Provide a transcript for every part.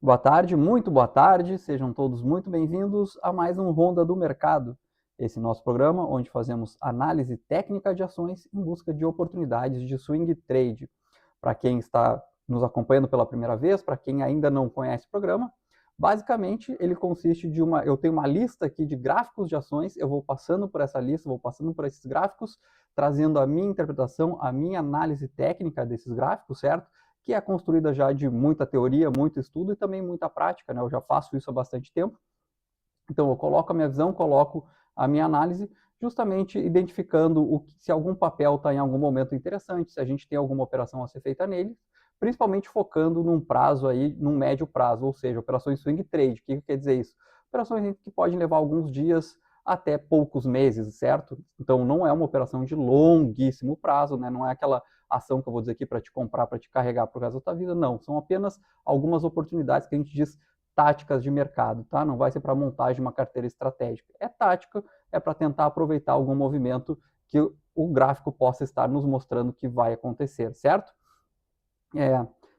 Boa tarde, muito boa tarde, sejam todos muito bem-vindos a mais um Ronda do Mercado, esse nosso programa onde fazemos análise técnica de ações em busca de oportunidades de swing trade. Para quem está nos acompanhando pela primeira vez, para quem ainda não conhece o programa, basicamente ele consiste de eu tenho uma lista aqui de gráficos de ações, eu vou passando por essa lista, vou passando por esses gráficos, trazendo a minha interpretação, a minha análise técnica desses gráficos, certo? Que é construída já de muita teoria, muito estudo e também muita prática, né? Eu já faço isso há bastante tempo. Então, eu coloco a minha visão, coloco a minha análise, justamente identificando se algum papel está em algum momento interessante, se a gente tem alguma operação a ser feita nele, principalmente focando num prazo aí, num médio prazo, ou seja, operações swing trade. O que quer dizer isso? Operações que podem levar alguns dias até poucos meses, certo? Então, não é uma operação de longuíssimo prazo, né? Não é aquela ação que eu vou dizer aqui para te comprar, para te carregar para o resto da tua vida, não. São apenas algumas oportunidades que a gente diz táticas de mercado, tá? Não vai ser para montagem de uma carteira estratégica. É tática, é para tentar aproveitar algum movimento que o gráfico possa estar nos mostrando que vai acontecer, certo?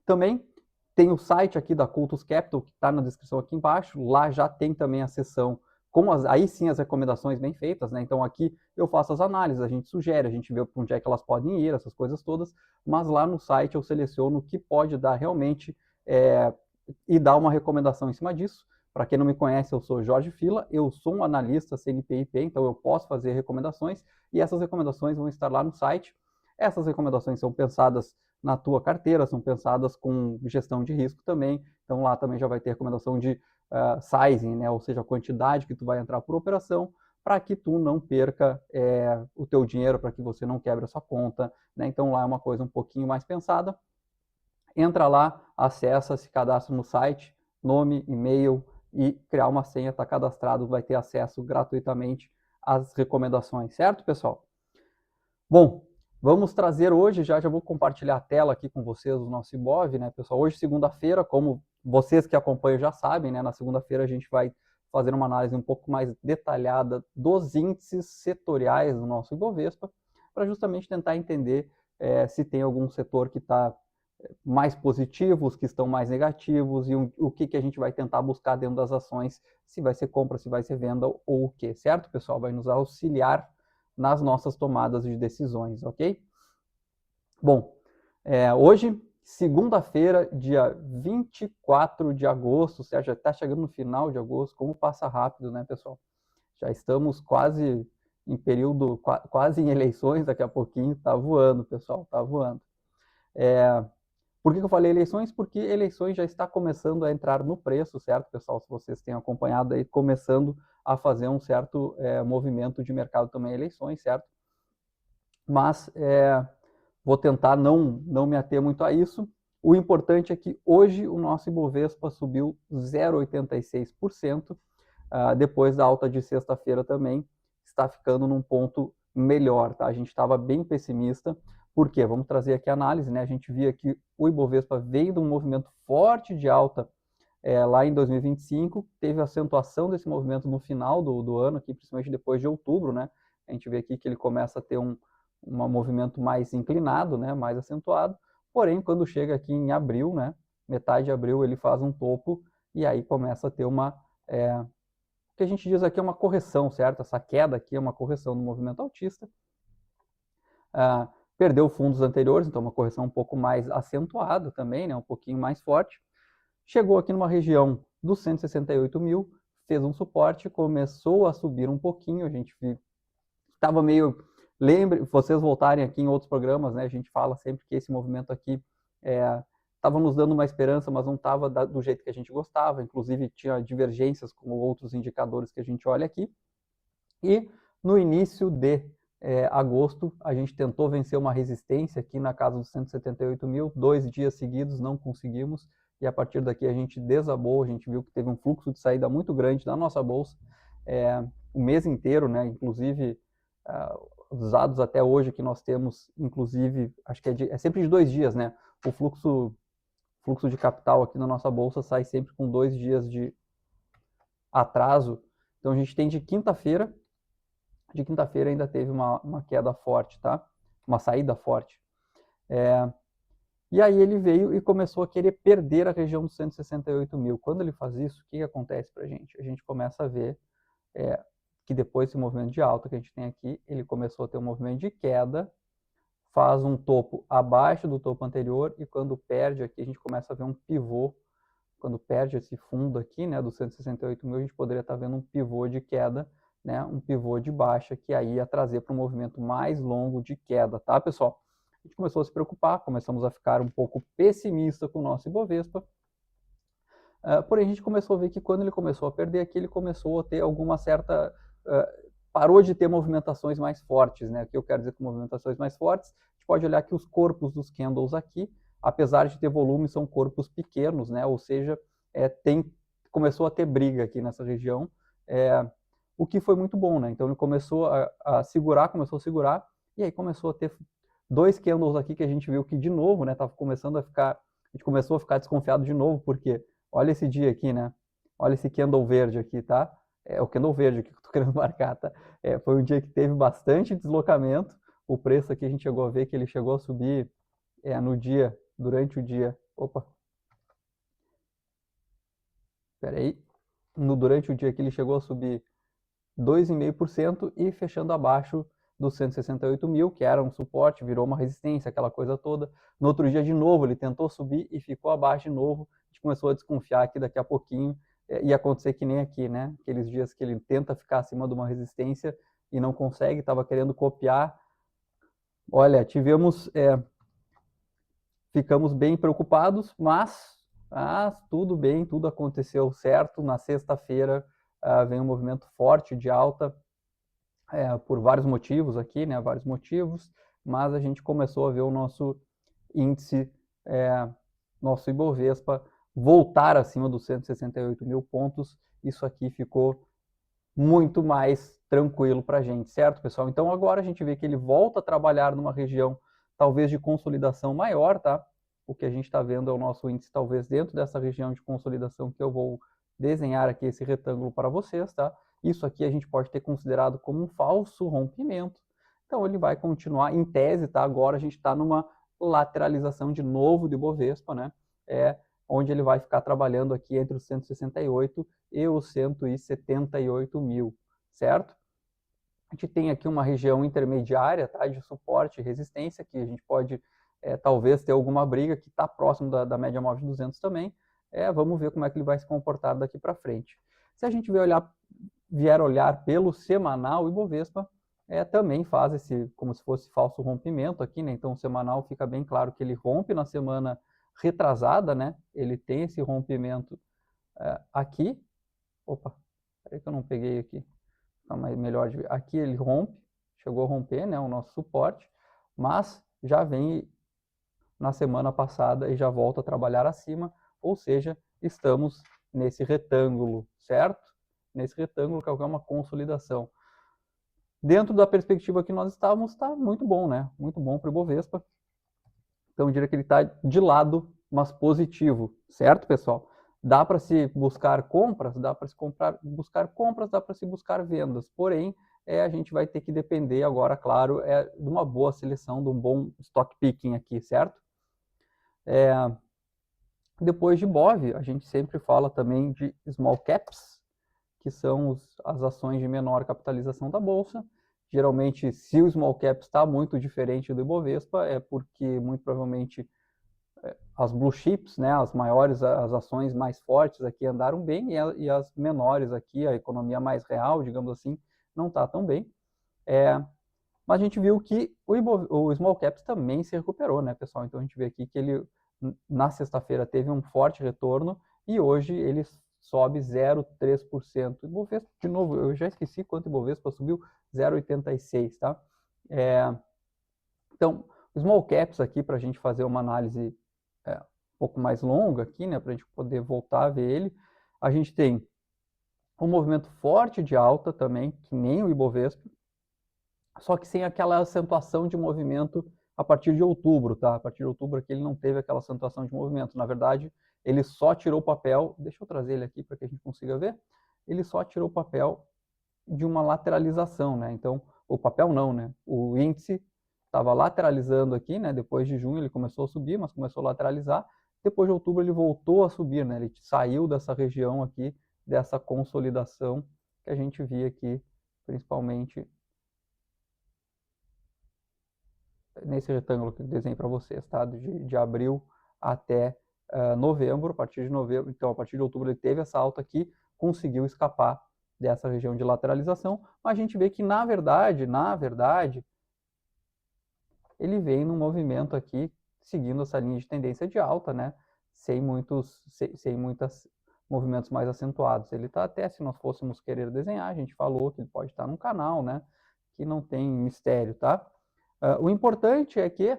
Também tem o site aqui da Cultus Capital, que está na descrição aqui embaixo. Lá já tem também a seção com aí sim as recomendações bem feitas, né? Então aqui eu faço as análises, a gente sugere, a gente vê para onde é que elas podem ir, essas coisas todas, mas lá no site eu seleciono o que pode dar realmente e dar uma recomendação em cima disso. Para quem não me conhece, eu sou Jorge Fila, eu sou um analista CNPIP, então eu posso fazer recomendações e essas recomendações vão estar lá no site. Essas recomendações são pensadas na tua carteira, são pensadas com gestão de risco também, então lá também já vai ter recomendação de sizing, né? Ou seja, a quantidade que tu vai entrar por operação, para que tu não perca o teu dinheiro, para que você não quebre a sua conta, né? Então lá é uma coisa um pouquinho mais pensada. Entra lá, acessa, se cadastra no site, nome, e-mail e criar uma senha, está cadastrado, vai ter acesso gratuitamente às recomendações, certo, pessoal? Bom, vamos trazer hoje, já vou compartilhar a tela aqui com vocês do nosso Ibov, né, pessoal? Hoje, segunda-feira, como vocês que acompanham já sabem, né, na segunda-feira a gente vai fazer uma análise um pouco mais detalhada dos índices setoriais do nosso Ibovespa, para justamente tentar entender se tem algum setor que está mais positivos, que estão mais negativos, e o que a gente vai tentar buscar dentro das ações, se vai ser compra, se vai ser venda ou o que, certo, pessoal? Vai nos auxiliar nas nossas tomadas de decisões, ok? Bom, hoje, segunda-feira, dia 24 de agosto, ou seja, já está chegando no final de agosto, como passa rápido, né, pessoal? Já estamos quase em período, quase em eleições, daqui a pouquinho, tá voando, pessoal, tá voando. Por que eu falei eleições? Porque eleições já está começando a entrar no preço, certo, pessoal? Se vocês têm acompanhado aí, começando a fazer um certo movimento de mercado também eleições, certo? Mas vou tentar não me ater muito a isso. O importante é que hoje o nosso Ibovespa subiu 0,86%, depois da alta de sexta-feira também está ficando num ponto melhor, tá? A gente estava bem pessimista, por quê? Vamos trazer aqui a análise, né? A gente via que o Ibovespa veio de um movimento forte de alta lá em 2025, teve acentuação desse movimento no final do ano, aqui, principalmente depois de outubro, né? A gente vê aqui que ele começa a ter um movimento mais inclinado, né? Mais acentuado, porém, quando chega aqui em abril, né? Metade de abril, ele faz um topo e aí começa a ter o que a gente diz aqui é uma correção, certo? Essa queda aqui é uma correção do movimento altista. Perdeu fundos anteriores, então uma correção um pouco mais acentuada também, né? Um pouquinho mais forte. Chegou aqui numa região dos 168 mil, fez um suporte, começou a subir um pouquinho, a gente estava meio... Lembre, vocês voltarem aqui em outros programas, né? A gente fala sempre que esse movimento aqui estava nos dando uma esperança, mas não estava do jeito que a gente gostava, inclusive tinha divergências com outros indicadores que a gente olha aqui. E no início de agosto, a gente tentou vencer uma resistência aqui na casa dos 178 mil, 2 dias seguidos não conseguimos, e a partir daqui a gente desabou, a gente viu que teve um fluxo de saída muito grande da nossa bolsa, o mês inteiro, né? Inclusive, os dados até hoje que nós temos, inclusive, acho que é sempre de 2 dias, né? O fluxo de capital aqui na nossa bolsa sai sempre com 2 dias de atraso. Então a gente tem de quinta-feira ainda teve uma queda forte, tá? Uma saída forte. E aí ele veio e começou a querer perder a região dos 168 mil. Quando ele faz isso, o que acontece para a gente? A gente começa a ver que depois desse movimento de alta que a gente tem aqui, ele começou a ter um movimento de queda, faz um topo abaixo do topo anterior, e quando perde aqui, a gente começa a ver um pivô. Quando perde esse fundo aqui, né, dos 168 mil, a gente poderia estar vendo um pivô de queda, né, um pivô de baixa, que aí ia trazer para um movimento mais longo de queda, tá, pessoal? A gente começou a se preocupar, começamos a ficar um pouco pessimista com o nosso Ibovespa, porém a gente começou a ver que quando ele começou a perder aqui, ele começou a ter alguma certa... parou de ter movimentações mais fortes, né? O que eu quero dizer com movimentações mais fortes? A gente pode olhar que os corpos dos candles aqui, apesar de ter volume, são corpos pequenos, né? Ou seja, começou a ter briga aqui nessa região, o que foi muito bom, né? Então ele começou a segurar, e aí começou a ter dois candles aqui que a gente viu que de novo, né? Tava começando a ficar, a gente começou a ficar desconfiado de novo, porque olha esse dia aqui, né? Olha esse candle verde aqui, tá? É o candle verde aqui que eu tô querendo marcar, tá? Foi um dia que teve bastante deslocamento. O preço aqui a gente chegou a ver que ele chegou a subir no dia, durante o dia. Opa! Espera aí. Durante o dia que ele chegou a subir 2,5% e fechando abaixo dos 168 mil, que era um suporte, virou uma resistência, aquela coisa toda. No outro dia, de novo, ele tentou subir e ficou abaixo de novo. A gente começou a desconfiar que daqui a pouquinho ia acontecer que nem aqui, né? Aqueles dias que ele tenta ficar acima de uma resistência e não consegue, estava querendo copiar. Olha, ficamos bem preocupados, mas tudo bem, tudo aconteceu certo. Na sexta-feira vem um movimento forte de alta, por vários motivos aqui, né? Vários motivos, mas a gente começou a ver o nosso índice, nosso Ibovespa, voltar acima dos 168 mil pontos. Isso aqui ficou muito mais tranquilo para a gente, certo, pessoal? Então agora a gente vê que ele volta a trabalhar numa região talvez de consolidação maior, tá? O que a gente está vendo é o nosso índice talvez dentro dessa região de consolidação que eu vou desenhar aqui esse retângulo para vocês, tá? Isso aqui a gente pode ter considerado como um falso rompimento. Então ele vai continuar em tese, tá? Agora a gente está numa lateralização de novo de Bovespa, né? Onde ele vai ficar trabalhando aqui entre os 168 e os 178 mil, certo? A gente tem aqui uma região intermediária, tá, de suporte e resistência, que a gente pode talvez ter alguma briga, que está próximo da média móvel de 200 também. Vamos ver como é que ele vai se comportar daqui para frente. Se a gente vier olhar pelo semanal, o Ibovespa também faz como se fosse falso rompimento aqui, né? Então o semanal fica bem claro que ele rompe na semana retrasada, né? Ele tem esse rompimento aqui. Opa, peraí que eu não peguei aqui. Mas melhor de ver. Aqui ele rompe, chegou a romper, né? O nosso suporte, mas já vem na semana passada e já volta a trabalhar acima, ou seja, estamos nesse retângulo, certo? Nesse retângulo que é uma consolidação. Dentro da perspectiva que nós estávamos, está muito bom, né? Muito bom para o Ibovespa. Então, eu diria que ele está de lado, mas positivo, certo, pessoal? Dá para se buscar compras, dá para se buscar compras, dá para se buscar vendas. Porém, a gente vai ter que depender agora, claro, de uma boa seleção, de um bom stock picking aqui, certo? Depois de BOV, a gente sempre fala também de small caps, que são as ações de menor capitalização da bolsa. Geralmente, se o small cap está muito diferente do Ibovespa, é porque muito provavelmente as blue chips, né, as maiores, as ações mais fortes aqui andaram bem, e as menores aqui, a economia mais real, digamos assim, não está tão bem. Mas a gente viu que o small caps também se recuperou, né, pessoal? Então a gente vê aqui que ele, na sexta-feira, teve um forte retorno e hoje ele sobe 0,3%. O Ibovespa, de novo, eu já esqueci quanto o Ibovespa subiu, 0,86, tá? Então, os small caps aqui, para a gente fazer uma análise um pouco mais longa aqui, né, para a gente poder voltar a ver ele, a gente tem um movimento forte de alta também, que nem o Ibovespa, só que sem aquela acentuação de movimento a partir de outubro, tá? A partir de outubro aqui ele não teve aquela acentuação de movimento. Na verdade, ele só tirou o papel, deixa eu trazer ele aqui para que a gente consiga ver, ele só tirou o papel de uma lateralização, né? Então, o papel não, né? O índice estava lateralizando aqui, né? Depois de junho ele começou a subir, mas começou a lateralizar. Depois de outubro ele voltou a subir, né? Ele saiu dessa região aqui, dessa consolidação que a gente via aqui, principalmente nesse retângulo que eu desenhei para vocês, tá? De abril até novembro, a partir de novembro, então a partir de outubro ele teve essa alta aqui, conseguiu escapar dessa região de lateralização, mas a gente vê que na verdade, ele vem num movimento aqui, seguindo essa linha de tendência de alta, né? Sem muitos movimentos mais acentuados. Ele está até, se nós fôssemos querer desenhar, a gente falou que ele pode estar num canal, né? Que não tem mistério, tá? O importante é que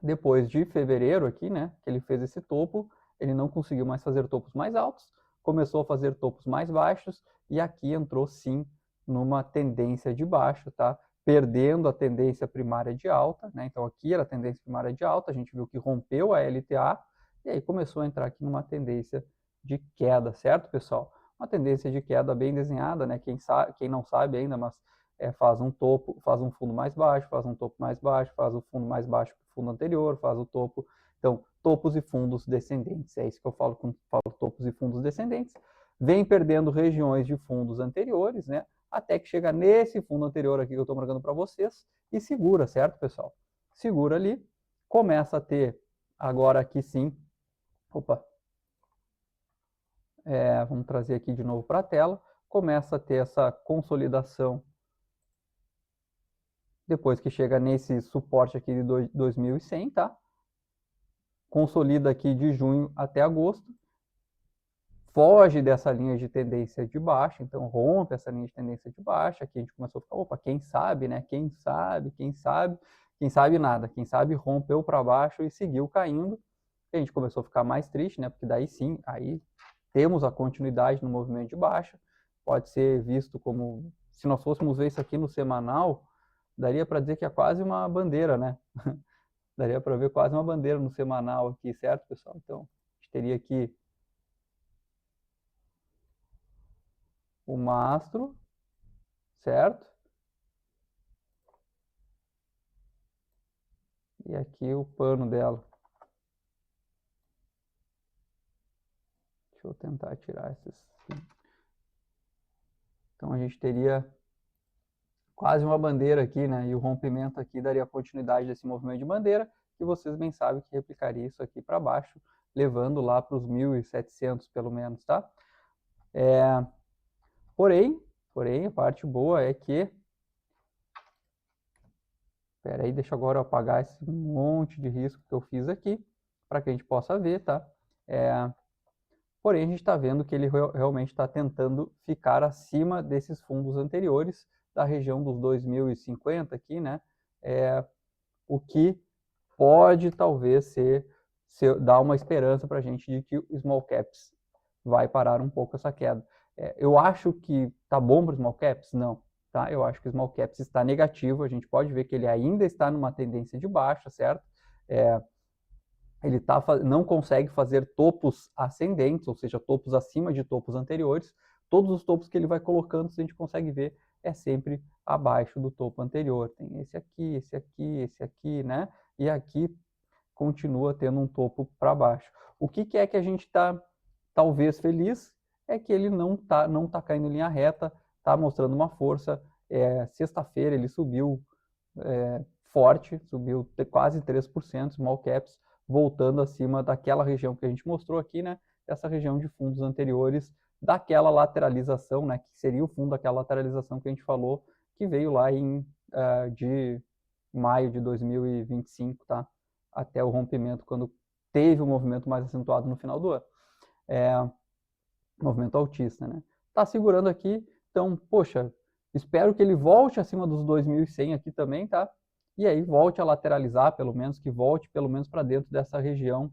depois de fevereiro aqui, né, que ele fez esse topo, ele não conseguiu mais fazer topos mais altos, começou a fazer topos mais baixos e aqui entrou sim numa tendência de baixo, tá? Perdendo a tendência primária de alta, né? Então aqui era a tendência primária de alta, a gente viu que rompeu a LTA e aí começou a entrar aqui numa tendência de queda, certo, pessoal? Uma tendência de queda bem desenhada, né? Quem não sabe ainda, mas faz um topo, faz um fundo mais baixo, faz um topo mais baixo, faz o fundo mais baixo que o fundo anterior, faz o topo. Então, topos e fundos descendentes. É isso que eu falo quando falo topos e fundos descendentes. Vem perdendo regiões de fundos anteriores, né? Até que chega nesse fundo anterior aqui que eu estou marcando para vocês e segura, certo, pessoal? Segura ali, começa a ter, agora aqui sim, opa, vamos trazer aqui de novo para a tela, começa a ter essa consolidação depois que chega nesse suporte aqui de 2.100, tá? Consolida aqui de junho até agosto, foge dessa linha de tendência de baixa, então rompe essa linha de tendência de baixa, aqui a gente começou a ficar, opa, quem sabe, né? Quem sabe nada, quem sabe rompeu para baixo e seguiu caindo, a gente começou a ficar mais triste, né? Porque daí sim, aí temos a continuidade no movimento de baixa, pode ser visto como, se nós fôssemos ver isso aqui no semanal, daria para dizer que é quase uma bandeira, né? Daria para ver quase uma bandeira no semanal aqui, certo, pessoal? Então, a gente teria aqui o mastro, certo? E aqui o pano dela. Deixa eu tentar tirar esses. Então, a gente teria quase uma bandeira aqui, né? E o rompimento aqui daria continuidade desse movimento de bandeira, que vocês bem sabem que replicaria isso aqui para baixo, levando lá para os 1.700 pelo menos, tá? Porém, a parte boa é que... Espera aí, deixa agora eu apagar esse monte de risco que eu fiz aqui, para que a gente possa ver, tá? Porém, a gente está vendo que ele realmente está tentando ficar acima desses fundos anteriores, da região dos 2.050 aqui, né? O que pode talvez dar uma esperança para a gente de que o small caps vai parar um pouco essa queda. Eu acho que tá bom para o small caps? Não. Tá? Eu acho que o small caps está negativo, a gente pode ver que ele ainda está numa tendência de baixa, certo? Ele não consegue fazer topos ascendentes, ou seja, topos acima de topos anteriores. Todos os topos que ele vai colocando, se a gente consegue ver, é sempre abaixo do topo anterior. Tem esse aqui, né? E aqui continua tendo um topo para baixo. O que é que a gente está talvez feliz? É que ele não tá caindo em linha reta, está mostrando uma força. Sexta-feira ele subiu forte, subiu quase 3%, small caps, voltando acima daquela região que a gente mostrou aqui, né? Essa região de fundos anteriores, daquela lateralização, né? Que seria o fundo daquela lateralização que a gente falou, que veio lá de maio de 2025, tá? Até o rompimento, quando teve um movimento mais acentuado no final do ano. Movimento altista, né? Tá segurando aqui, então, poxa, espero que ele volte acima dos 2.100 aqui também, tá? E aí volte a lateralizar, pelo menos, que volte pelo menos para dentro dessa região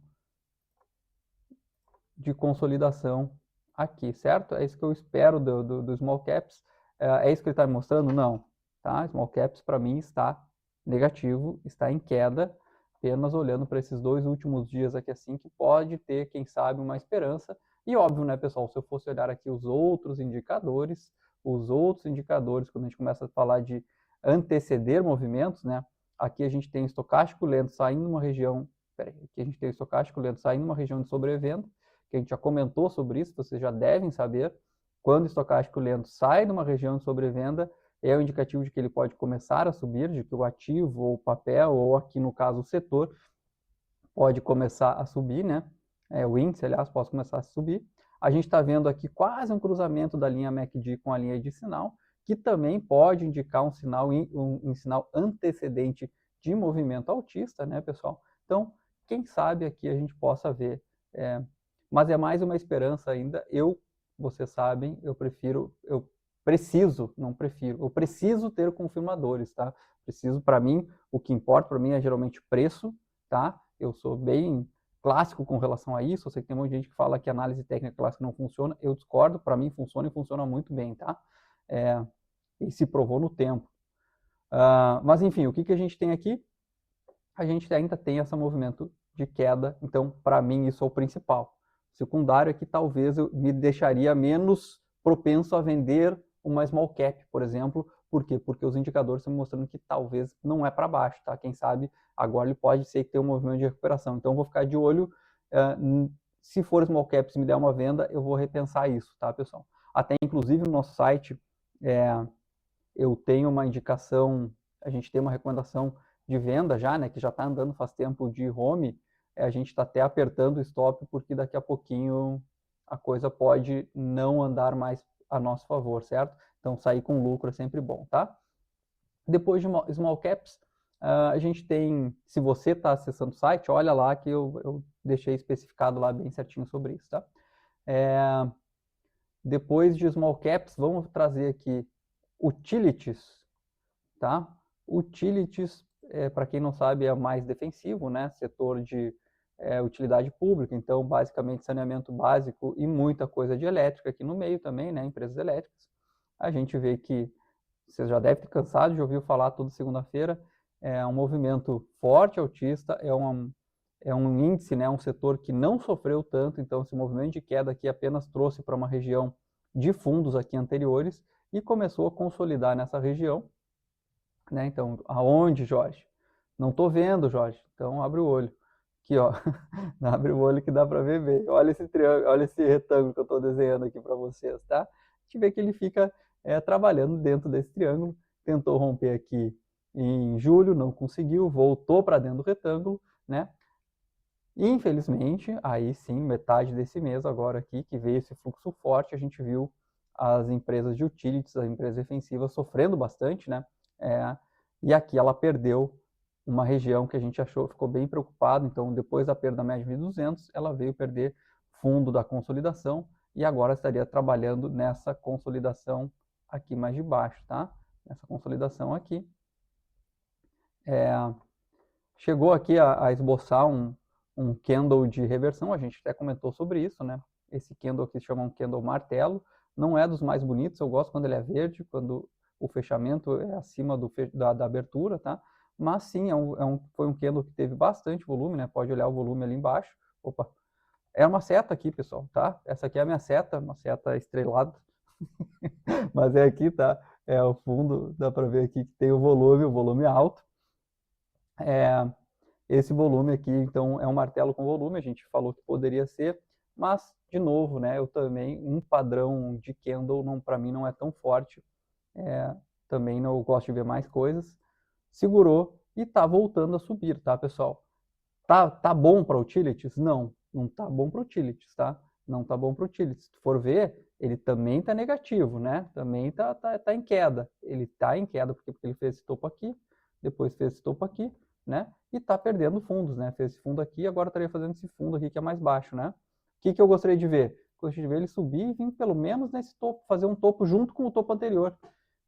de consolidação aqui, certo? É isso que eu espero do small caps. É isso que ele está me mostrando? Não, tá? Small caps para mim está negativo, está em queda, apenas olhando para esses 2 últimos dias aqui assim, que pode ter, quem sabe, uma esperança. E óbvio, né, pessoal, se eu fosse olhar aqui os outros indicadores, quando a gente começa a falar de anteceder movimentos, né, Aqui a gente tem o estocástico lento saindo uma região, aqui a gente tem o estocástico lento saindo uma região de sobrevenda, que a gente já comentou sobre isso, vocês já devem saber. Quando o estocástico lento sai de uma região de sobrevenda, é o indicativo de que ele pode começar a subir, de que o ativo, ou o papel, ou aqui no caso o setor, pode começar a subir, né? O índice, aliás, pode começar a subir. A gente está vendo aqui quase um cruzamento da linha MACD com a linha de sinal, que também pode indicar um sinal antecedente de movimento altista, né, pessoal? Então, quem sabe aqui a gente possa ver. Mas é mais uma esperança ainda. Vocês sabem, eu preciso ter confirmadores, tá? Para mim, o que importa para mim é geralmente preço, tá? Eu sou bem clássico com relação a isso. Eu sei que tem muita gente que fala que a análise técnica clássica não funciona. Eu discordo, para mim funciona e funciona muito bem, tá? E se provou no tempo. Mas enfim, o que a gente tem aqui? A gente ainda tem esse movimento de queda, então para mim isso é o principal. O secundário é que talvez eu me deixaria menos propenso a vender uma small cap, por exemplo. Por quê? Porque os indicadores estão mostrando que talvez não é para baixo, tá? Quem sabe agora ele pode ser que tenha um movimento de recuperação. Então eu vou ficar de olho. Se for small cap, se me der uma venda, eu vou repensar isso, tá, pessoal? Até inclusive no nosso site eu tenho uma indicação, a gente tem uma recomendação de venda já, né, que já está andando faz tempo de home. A gente está até apertando o stop porque daqui a pouquinho a coisa pode não andar mais a nosso favor, certo? Então sair com lucro é sempre bom, tá? Depois de small caps, a gente tem, se você está acessando o site, olha lá que eu deixei especificado lá bem certinho sobre isso, tá? Depois de small caps, vamos trazer aqui utilities, tá? Utilities, para quem não sabe, é mais defensivo, né? Setor de utilidade pública, então basicamente saneamento básico e muita coisa de elétrica aqui no meio também, né? Empresas elétricas. A gente vê que você já deve ter cansado de ouvir falar toda segunda-feira, é um movimento forte altista, é um índice, né? Um setor que não sofreu tanto, então esse movimento de queda aqui apenas trouxe para uma região de fundos aqui anteriores e começou a consolidar nessa região. Né? Então, aonde, Jorge? Não estou vendo, Jorge. Então, abre o olho. Aqui, ó. Abre o olho que dá para ver bem. Olha esse triângulo, olha esse retângulo que eu estou desenhando aqui para vocês, tá? A gente vê que ele fica trabalhando dentro desse triângulo. Tentou romper aqui em julho, não conseguiu, voltou para dentro do retângulo, né? E, infelizmente, aí sim, metade desse mês agora aqui, que veio esse fluxo forte, a gente viu as empresas de utilities, as empresas defensivas sofrendo bastante, né? E aqui ela perdeu uma região que a gente achou, ficou bem preocupado. Então, depois da perda da média de 200, ela veio perder fundo da consolidação e agora estaria trabalhando nessa consolidação aqui mais de baixo, tá? Essa consolidação aqui. Chegou aqui a esboçar um candle de reversão, a gente até comentou sobre isso, né? Esse candle aqui se chama um candle martelo, não é dos mais bonitos, eu gosto quando ele é verde, quando o fechamento é acima da abertura, tá? Mas sim, foi um candle que teve bastante volume, né? Pode olhar o volume ali embaixo. Opa, é uma seta aqui, pessoal, tá? Essa aqui é a minha seta, uma seta estrelada, mas é aqui, tá? É o fundo, dá para ver aqui que tem o volume alto. Esse volume aqui, então, é um martelo com volume, a gente falou que poderia ser, mas, de novo, né, eu também, um padrão de candle, para mim, não é tão forte, também não gosto de ver mais coisas, segurou e está voltando a subir, tá, pessoal? Tá bom para utilities? Não tá bom para utilities, tá? Não tá bom para utilities. Se tu for ver, ele também tá negativo, né? Também tá em queda. Ele tá em queda porque ele fez esse topo aqui, depois fez esse topo aqui, né? E tá perdendo fundos, né? Fez esse fundo aqui, agora estaria fazendo esse fundo aqui que é mais baixo, né? O que eu gostaria de ver? Gostaria de ver ele subir e vir pelo menos nesse topo, fazer um topo junto com o topo anterior,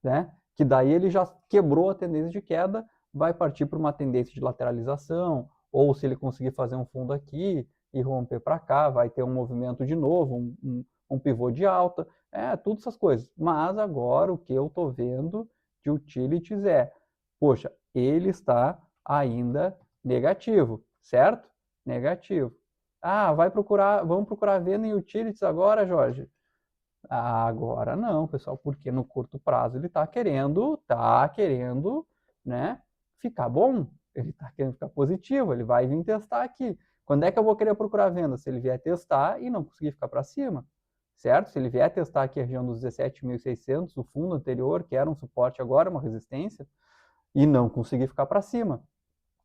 né? Que daí ele já quebrou a tendência de queda, vai partir para uma tendência de lateralização, ou se ele conseguir fazer um fundo aqui e romper para cá, vai ter um movimento de novo, um pivô de alta, tudo essas coisas. Mas agora o que eu estou vendo de utilities poxa, ele está ainda negativo, certo? Negativo. Vamos procurar venda em utilities agora, Jorge? Agora não, pessoal, porque no curto prazo ele está querendo, né, ficar bom, ele está querendo ficar positivo, ele vai vir testar aqui. Quando é que eu vou querer procurar venda? Se ele vier testar e não conseguir ficar para cima, certo? Se ele vier testar aqui a região dos 17.600, o fundo anterior, que era um suporte, agora uma resistência, e não conseguir ficar para cima,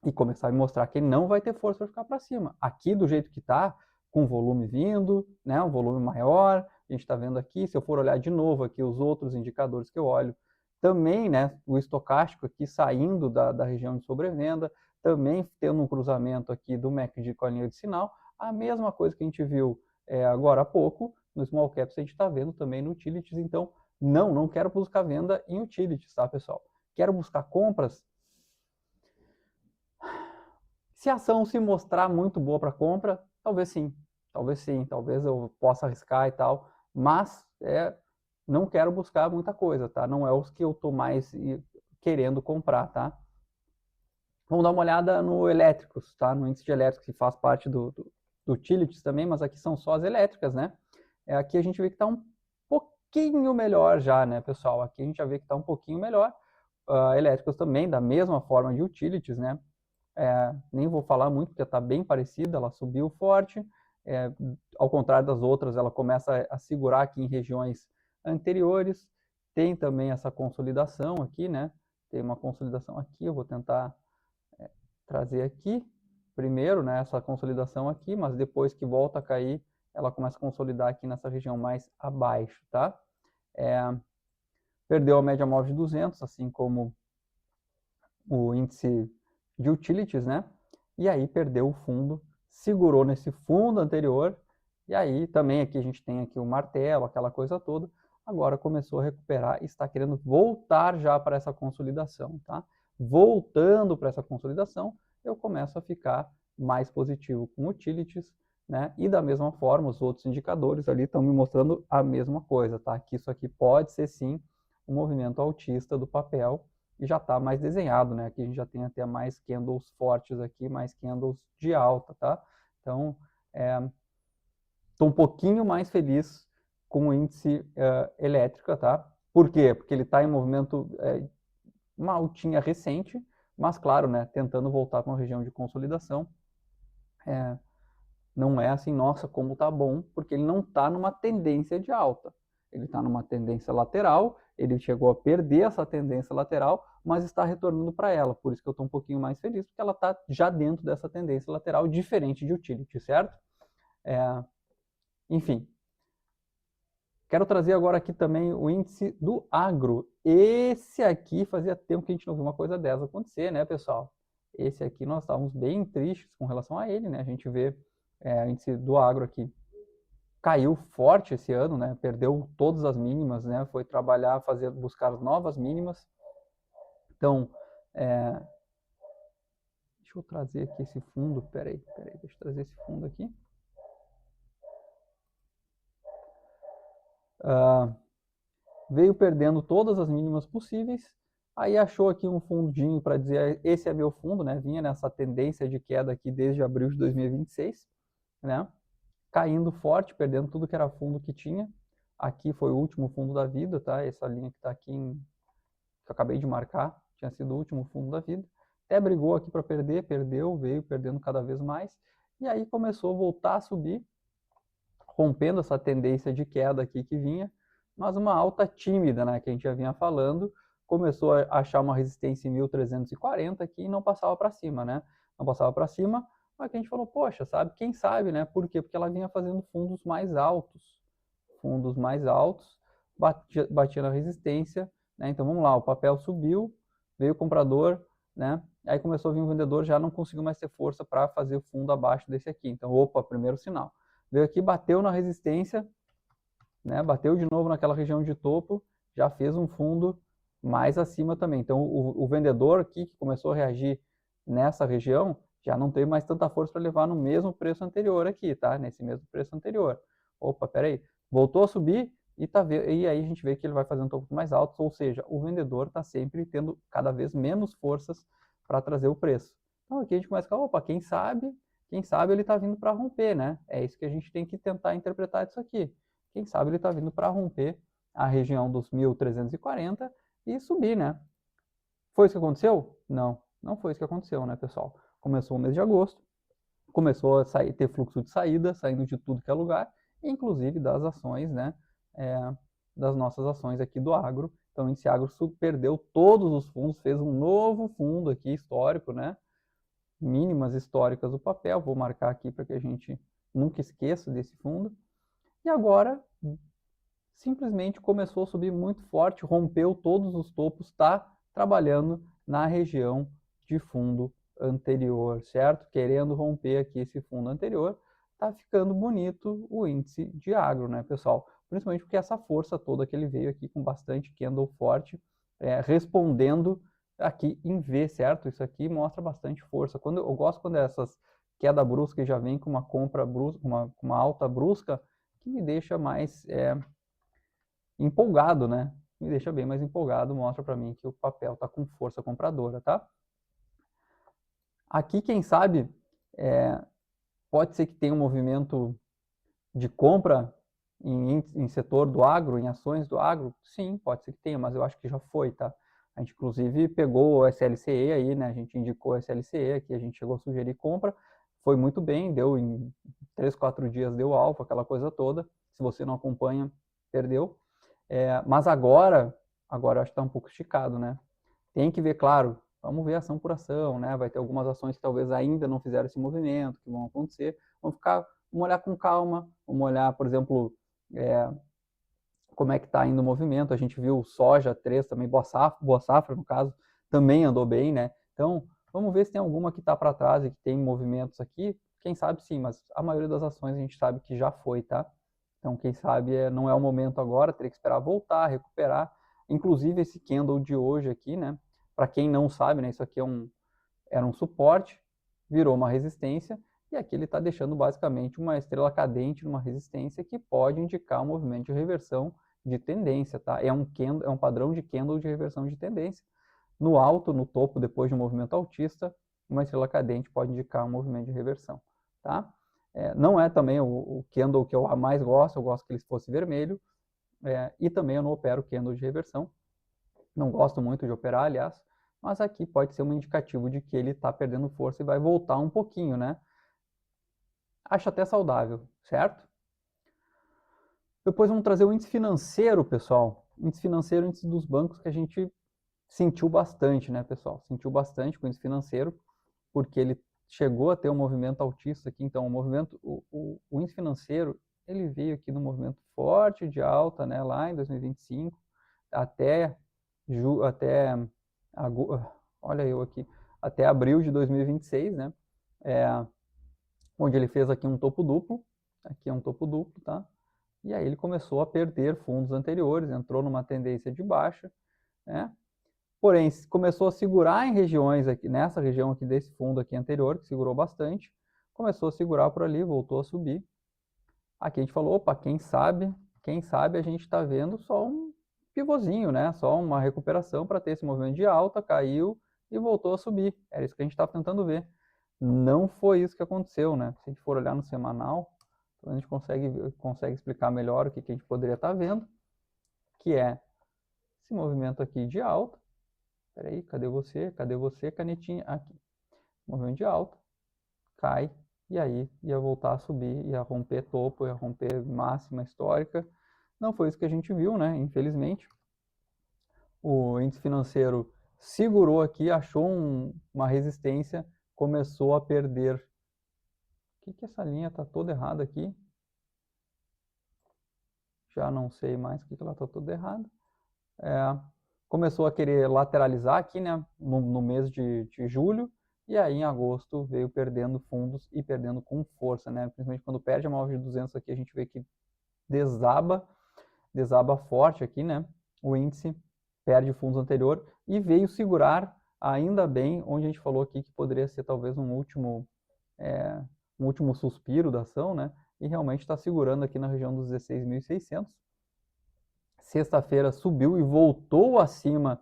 e começar a me mostrar que ele não vai ter força para ficar para cima. Aqui, do jeito que está, com volume vindo, né, um volume maior, a gente está vendo aqui, se eu for olhar de novo aqui os outros indicadores que eu olho, também, né, o estocástico aqui saindo da região de sobrevenda, também tendo um cruzamento aqui do MACD com a linha de sinal, a mesma coisa que a gente viu agora há pouco, no Small Caps a gente está vendo também no Utilities, então não quero buscar venda em Utilities, tá, pessoal? Quero buscar compras. Se a ação se mostrar muito boa para compra, talvez sim, talvez eu possa arriscar e tal, mas não quero buscar muita coisa, tá? Não é os que eu estou mais querendo comprar, tá? Vamos dar uma olhada no elétricos, tá? No índice de elétricos, que faz parte do Utilities também, mas aqui são só as elétricas, né? Aqui a gente vê que está um pouquinho melhor já, né, pessoal? Aqui a gente já vê que está um pouquinho melhor. Elétricos também, da mesma forma de Utilities, né? Nem vou falar muito, porque está bem parecida, ela subiu forte, ao contrário das outras, ela começa a segurar aqui em regiões anteriores, tem também essa consolidação aqui, né? Tem uma consolidação aqui, eu vou tentar trazer aqui, primeiro, né, essa consolidação aqui, mas depois que volta a cair, ela começa a consolidar aqui nessa região mais abaixo, tá? Perdeu a média móvel de 200, assim como o índice de Utilities, né? E aí perdeu o fundo, segurou nesse fundo anterior, e aí também aqui a gente tem aqui o martelo, aquela coisa toda, agora começou a recuperar e está querendo voltar já para essa consolidação, tá? Voltando para essa consolidação, eu começo a ficar mais positivo com Utilities, né? E da mesma forma, os outros indicadores ali estão me mostrando a mesma coisa, tá? Que isso aqui pode ser sim um movimento altista do papel, e já está mais desenhado, né? Aqui a gente já tem até mais candles fortes aqui, mais candles de alta, tá? Então, estou um pouquinho mais feliz com o índice elétrica, tá? Por quê? Porque ele está em movimento, uma altinha recente, mas claro, né? Tentando voltar para uma região de consolidação. Não é assim, nossa, como tá bom, porque ele não está numa tendência de alta. Ele está numa tendência lateral, ele chegou a perder essa tendência lateral, mas está retornando para ela. Por isso que eu estou um pouquinho mais feliz, porque ela está já dentro dessa tendência lateral, diferente de Utility, certo? Enfim. Quero trazer agora aqui também o índice do agro. Esse aqui fazia tempo que a gente não viu uma coisa dessa acontecer, né, pessoal? Esse aqui nós estávamos bem tristes com relação a ele, né? A gente vê o índice do agro aqui caiu forte esse ano, né? Perdeu todas as mínimas, né? Foi trabalhar, buscar novas mínimas. Então, deixa eu trazer aqui esse fundo. Peraí, deixa eu trazer esse fundo aqui. Veio perdendo todas as mínimas possíveis. Aí achou aqui um fundinho para dizer, esse é meu fundo, né? Vinha nessa tendência de queda aqui desde abril de 2026, né? Caindo forte, perdendo tudo que era fundo que tinha. Aqui foi o último fundo da vida, tá? Essa linha que está aqui, que eu acabei de marcar, tinha sido o último fundo da vida. Até brigou aqui para perder, perdeu, veio perdendo cada vez mais. E aí começou a voltar a subir, rompendo essa tendência de queda aqui que vinha, mas uma alta tímida, né? Que a gente já vinha falando, começou a achar uma resistência em 1.340 aqui e não passava para cima, né? Não passava para cima, mas que a gente falou, poxa, sabe, quem sabe, né? Por quê? Porque ela vinha fazendo fundos mais altos, batia na resistência, né? Então vamos lá, o papel subiu, veio o comprador, né? Aí começou a vir o vendedor, já não conseguiu mais ter força para fazer o fundo abaixo desse aqui. Então, opa, primeiro sinal. Veio aqui, bateu na resistência, né? Bateu de novo naquela região de topo, já fez um fundo mais acima também. Então, o vendedor aqui, que começou a reagir nessa região, já não teve mais tanta força para levar no mesmo preço anterior aqui, tá? Nesse mesmo preço anterior. Opa, peraí. Voltou a subir e aí a gente vê que ele vai fazendo topos mais altos, ou seja, o vendedor está sempre tendo cada vez menos forças para trazer o preço. Então, aqui a gente começa a falar, opa, quem sabe ele está vindo para romper, né? É isso que a gente tem que tentar interpretar disso aqui. Quem sabe ele está vindo para romper a região dos 1.340 e subir, né? Foi isso que aconteceu? Não. Não foi isso que aconteceu, né, pessoal? Começou o mês de agosto, começou a ter fluxo de saída, saindo de tudo que é lugar, inclusive das ações, né, das nossas ações aqui do agro. Então, o índice agro perdeu todos os fundos, fez um novo fundo aqui histórico, né, mínimas históricas do papel. Vou marcar aqui para que a gente nunca esqueça desse fundo. E agora, simplesmente começou a subir muito forte, rompeu todos os topos, está trabalhando na região de fundo anterior, certo? Querendo romper aqui esse fundo anterior, tá ficando bonito o índice de agro, né, pessoal? Principalmente porque essa força toda que ele veio aqui com bastante candle forte, respondendo aqui em V, certo? Isso aqui mostra bastante força. Eu gosto quando essas queda brusca já vem com uma compra brusca, uma alta brusca, que me deixa mais empolgado, né? Me deixa bem mais empolgado, mostra para mim que o papel está com força compradora, tá? Aqui, quem sabe, pode ser que tenha um movimento de compra em setor do agro, em ações do agro? Sim, pode ser que tenha, mas eu acho que já foi, tá? A gente, inclusive, pegou o SLCE aí, né? A gente indicou o SLCE aqui, a gente chegou a sugerir compra, foi muito bem, deu em 3, 4 dias, deu alfa, aquela coisa toda. Se você não acompanha, perdeu. Mas agora eu acho que está um pouco esticado, né? Tem que ver, claro, vamos ver ação por ação, né? Vai ter algumas ações que talvez ainda não fizeram esse movimento, que vão acontecer. Vamos olhar com calma, vamos olhar, por exemplo, como é que está indo o movimento. A gente viu o soja 3 também, boa safra no caso, também andou bem, né? Então, vamos ver se tem alguma que está para trás e que tem movimentos aqui. Quem sabe sim, mas a maioria das ações a gente sabe que já foi, tá? Então, quem sabe não é o momento agora, teria que esperar voltar, recuperar. Inclusive, esse candle de hoje aqui, né? Para quem não sabe, né? Isso aqui era um suporte, virou uma resistência, e aqui ele está deixando basicamente uma estrela cadente numa resistência que pode indicar um movimento de reversão de tendência, tá? É um padrão de candle de reversão de tendência. No alto, no topo, depois de um movimento altista, uma estrela cadente pode indicar um movimento de reversão, tá? Não é também o candle que eu mais gosto, eu gosto que ele fosse vermelho, e também eu não opero candle de reversão, não gosto muito de operar, aliás, mas aqui pode ser um indicativo de que ele está perdendo força e vai voltar um pouquinho, né? Acho até saudável, certo? Depois vamos trazer o índice financeiro, pessoal. Índice financeiro, índice dos bancos, que a gente sentiu bastante, né, pessoal? Sentiu bastante com o índice financeiro, porque ele chegou a ter um movimento altista aqui. Então, o índice financeiro, ele veio aqui num movimento forte de alta, né, lá em 2025, até olha eu aqui, até abril de 2026, né? Onde ele fez aqui um topo duplo, aqui é um topo duplo, tá? E aí ele começou a perder fundos anteriores, entrou numa tendência de baixa, né? Porém, começou a segurar em regiões aqui, nessa região aqui desse fundo aqui anterior, que segurou bastante, começou a segurar por ali, voltou a subir. Aqui a gente falou, opa, quem sabe a gente está vendo só um pivôzinho, né? Só uma recuperação para ter esse movimento de alta, caiu e voltou a subir. Era isso que a gente estava tentando ver. Não foi isso que aconteceu, né? Se a gente for olhar no semanal, a gente consegue explicar melhor o que a gente poderia estar vendo, que é esse movimento aqui de alta. Peraí, cadê você? Cadê você, canetinha? Aqui. Movimento de alta, cai, e aí ia voltar a subir, ia romper topo, ia romper máxima histórica. Não foi isso que a gente viu, né? Infelizmente. O índice financeiro segurou aqui, achou uma resistência, começou a perder. O que essa linha está toda errada aqui? Já não sei mais o que ela está toda errada. Começou a querer lateralizar aqui, né, no mês de julho, e aí em agosto veio perdendo fundos e perdendo com força, né, principalmente quando perde a móvel de 200 aqui, a gente vê que desaba forte aqui, né, o índice perde fundos anterior e veio segurar, ainda bem, onde a gente falou aqui que poderia ser talvez um último suspiro da ação, né, e realmente está segurando aqui na região dos 16.600. Sexta-feira subiu e voltou acima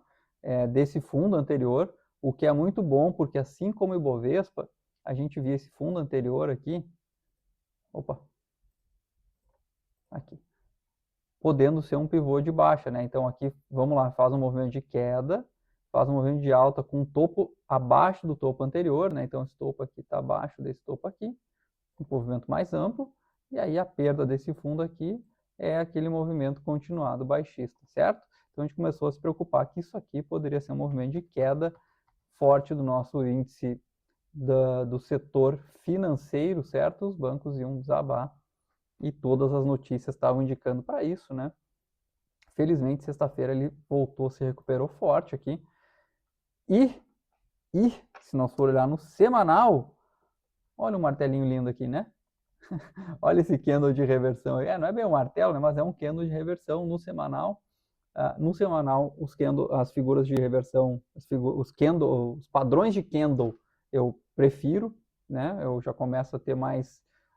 desse fundo anterior, o que é muito bom, porque assim como o Ibovespa, a gente via esse fundo anterior aqui, aqui, podendo ser um pivô de baixa, né? Então aqui, vamos lá, faz um movimento de queda, faz um movimento de alta com um topo abaixo do topo anterior, né? Então esse topo aqui está abaixo desse topo aqui, um movimento mais amplo, e aí a perda desse fundo aqui é aquele movimento continuado baixista, certo? Então a gente começou a se preocupar que isso aqui poderia ser um movimento de queda forte do nosso índice do setor financeiro, certo? Os bancos iam desabar e todas as notícias estavam indicando para isso, né? Felizmente, sexta-feira ele voltou, se recuperou forte aqui. E se nós for olhar no semanal, olha o martelinho lindo aqui, né? Olha esse candle de reversão. Não é bem um martelo, né? Mas é um candle de reversão no semanal. No semanal, as figuras de reversão, os padrões de candle eu prefiro, né? Eu já começo a ter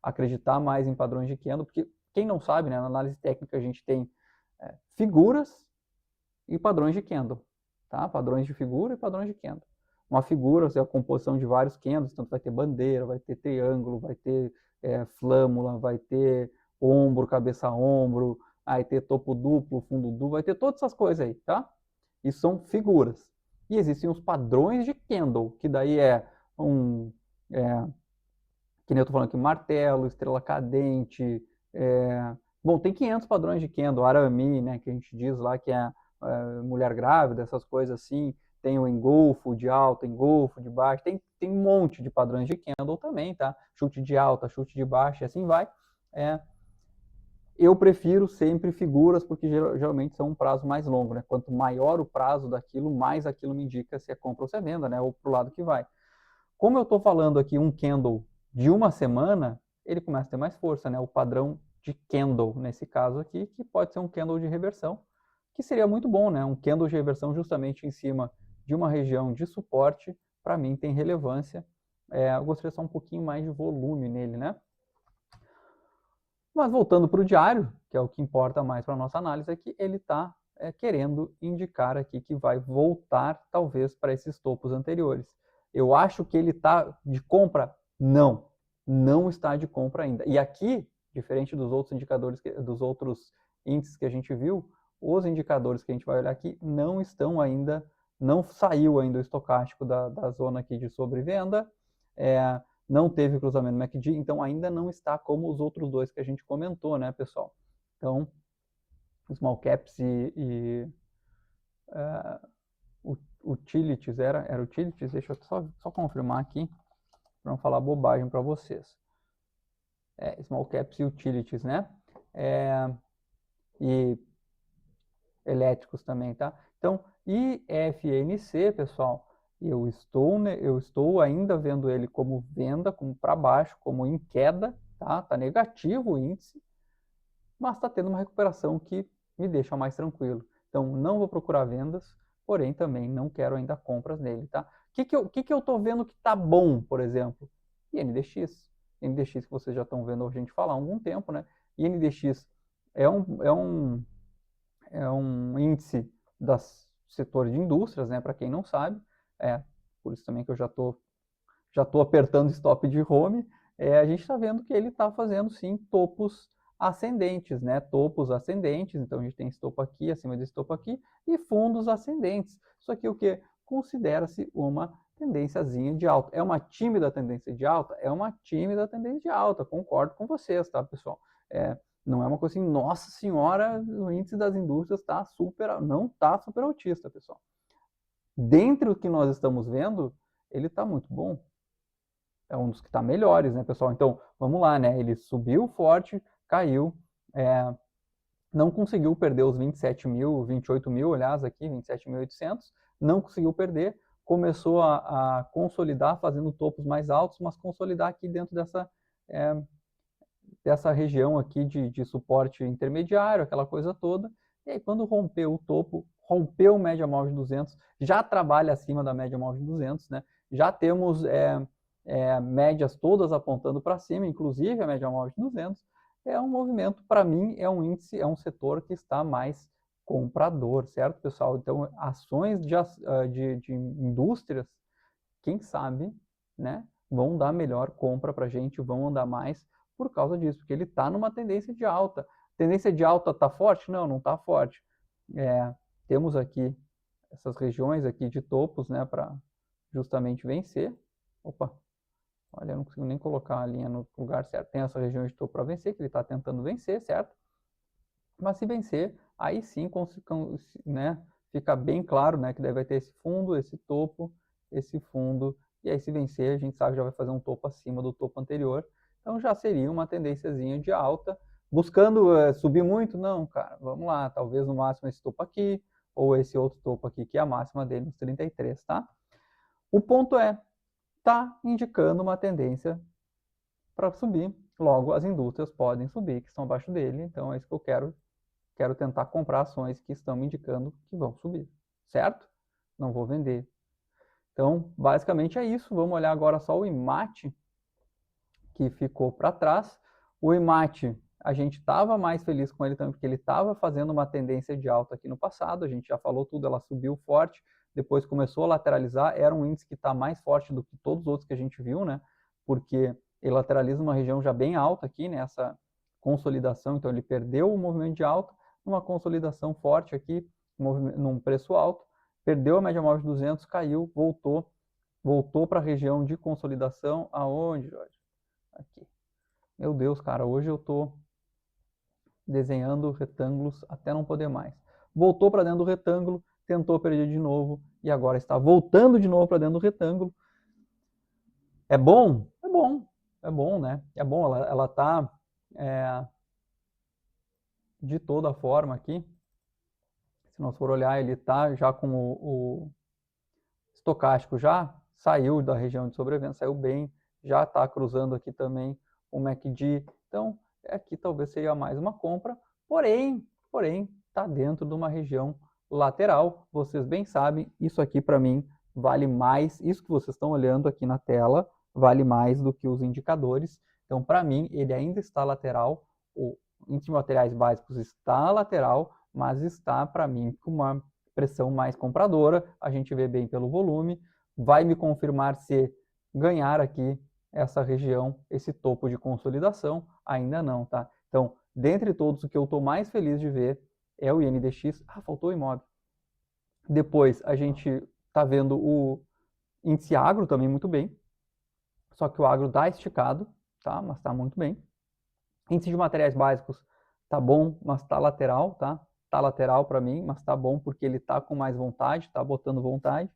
acreditar mais em padrões de candle, porque quem não sabe, né? Na análise técnica a gente tem figuras e padrões de candle, tá? Padrões de figura e padrões de candle. Uma figura é a composição de vários candles, então vai ter bandeira, vai ter triângulo, vai ter flâmula, vai ter ombro, cabeça-ombro, aí ter topo duplo, fundo duplo, vai ter todas essas coisas aí, tá? Isso são figuras. E existem os padrões de candle, que daí que nem eu tô falando aqui, martelo, estrela cadente, bom, tem 500 padrões de candle, arame, né, que a gente diz lá que é mulher grávida, essas coisas assim, tem o engolfo de alta, engolfo de baixa, tem um monte de padrões de candle também, tá? Chute de alta, chute de baixa, e assim vai. Eu prefiro sempre figuras, porque geralmente são um prazo mais longo, né? Quanto maior o prazo daquilo, mais aquilo me indica se é compra ou se é venda, né? Ou pro lado que vai. Como eu estou falando aqui um candle de uma semana, ele começa a ter mais força, né? O padrão de candle, nesse caso aqui, que pode ser um candle de reversão, que seria muito bom, né? Um candle de reversão justamente em cima de uma região de suporte, para mim tem relevância. Eu gostaria só um pouquinho mais de volume nele, né? Mas voltando para o diário, que é o que importa mais para a nossa análise, é que ele está querendo indicar aqui que vai voltar, talvez, para esses topos anteriores. Eu acho que ele está de compra? Não, não está de compra ainda. E aqui, diferente dos outros indicadores, dos outros índices que a gente viu, os indicadores que a gente vai olhar aqui não estão ainda, não saiu ainda o estocástico da zona aqui de sobrevenda, não teve cruzamento MACD, então ainda não está como os outros dois que a gente comentou, né, pessoal? Então, small caps e utilities, era utilities? Deixa eu só confirmar aqui, para não falar bobagem para vocês. Small caps e utilities, né? E elétricos também, tá? Então, IFNC, pessoal, eu estou ainda vendo ele como venda, como para baixo, como em queda, tá? Tá negativo o índice, mas está tendo uma recuperação que me deixa mais tranquilo. Então, não vou procurar vendas, porém também não quero ainda compras nele, tá? O que eu estou vendo que tá bom, por exemplo? INDX. INDX que vocês já estão vendo a gente falar há algum tempo, né? INDX é um índice do setor de indústrias, né? Para quem não sabe, por isso também que eu já tô apertando stop de home. A gente está vendo que ele está fazendo sim topos ascendentes, né? Topos ascendentes. Então a gente tem esse topo aqui, acima desse topo aqui, e fundos ascendentes. Isso aqui o que considera-se uma tendênciazinha de alta. É uma tímida tendência de alta? É uma tímida tendência de alta. Concordo com vocês, tá, pessoal? Não é uma coisa assim, nossa senhora, o índice das indústrias não está super altista, pessoal. Dentre o que nós estamos vendo, ele está muito bom. É um dos que está melhores, né, pessoal? Então, vamos lá, né? Ele subiu forte, caiu, não conseguiu perder os 27 mil, 28 mil, aliás, aqui, 27.800, não conseguiu perder, começou a consolidar, fazendo topos mais altos, mas consolidar aqui dentro dessa região aqui de suporte intermediário, aquela coisa toda. E aí, quando rompeu o topo, rompeu o média móvel de 200, já trabalha acima da média móvel de 200, né? Já temos médias todas apontando para cima, inclusive a média móvel de 200. É um movimento, para mim, é um índice, é um setor que está mais comprador, certo, pessoal? Então, ações de indústrias, quem sabe, né, vão dar melhor compra para a gente, vão andar mais por causa disso, porque ele está numa tendência de alta. Tendência de alta está forte? Não, não está forte. Temos aqui essas regiões aqui de topos, né, para justamente vencer. Opa, olha, eu não consigo nem colocar a linha no lugar certo. Tem essa região de topo para vencer, que ele está tentando vencer, certo? Mas se vencer, aí sim, né, fica bem claro, né, que deve ter esse fundo, esse topo, esse fundo, e aí se vencer, a gente sabe que já vai fazer um topo acima do topo anterior. Então já seria uma tendênciazinha de alta. Buscando subir muito? Não, cara, vamos lá, talvez no máximo esse topo aqui, ou esse outro topo aqui, que é a máxima dele, nos 33, tá? O ponto é, tá indicando uma tendência para subir, logo as indústrias podem subir, que estão abaixo dele, então é isso que eu quero tentar comprar ações que estão me indicando que vão subir, certo? Não vou vender. Então, basicamente é isso. Vamos olhar agora só o IMAT, que ficou para trás. O IMAT, a gente estava mais feliz com ele também, porque ele estava fazendo uma tendência de alta aqui no passado, a gente já falou tudo, ela subiu forte, depois começou a lateralizar, era um índice que está mais forte do que todos os outros que a gente viu, né? Porque ele lateraliza uma região já bem alta aqui, nessa consolidação, então ele perdeu o movimento de alta, numa consolidação forte aqui, num preço alto, perdeu a média móvel de 200, caiu, voltou para a região de consolidação, aonde, Jorge? Aqui. Meu Deus, cara, hoje eu tô desenhando retângulos até não poder mais. Voltou para dentro do retângulo, tentou perder de novo e agora está voltando de novo para dentro do retângulo. É bom? É bom. É bom, né? É bom, ela tá de toda forma aqui. Se nós for olhar, ele tá já com o estocástico já saiu da região de sobrevivência, saiu bem, já está cruzando aqui também o MACD. Então, aqui talvez seja mais uma compra, porém, está dentro de uma região lateral. Vocês bem sabem, isso aqui para mim vale mais, isso que vocês estão olhando aqui na tela, vale mais do que os indicadores. Então, para mim, ele ainda está lateral, o índice de materiais básicos está lateral, mas está, para mim, com uma pressão mais compradora, a gente vê bem pelo volume, vai me confirmar se ganhar aqui essa região, esse topo de consolidação, ainda não, tá? Então, dentre todos, o que eu estou mais feliz de ver é o INDX. Ah, faltou o imóvel. Depois, a gente está vendo o índice agro também muito bem, só que o agro está esticado, tá? Mas está muito bem. Índice de materiais básicos tá bom, mas está lateral, tá? Tá lateral para mim, mas tá bom porque ele tá com mais vontade, tá botando vontade.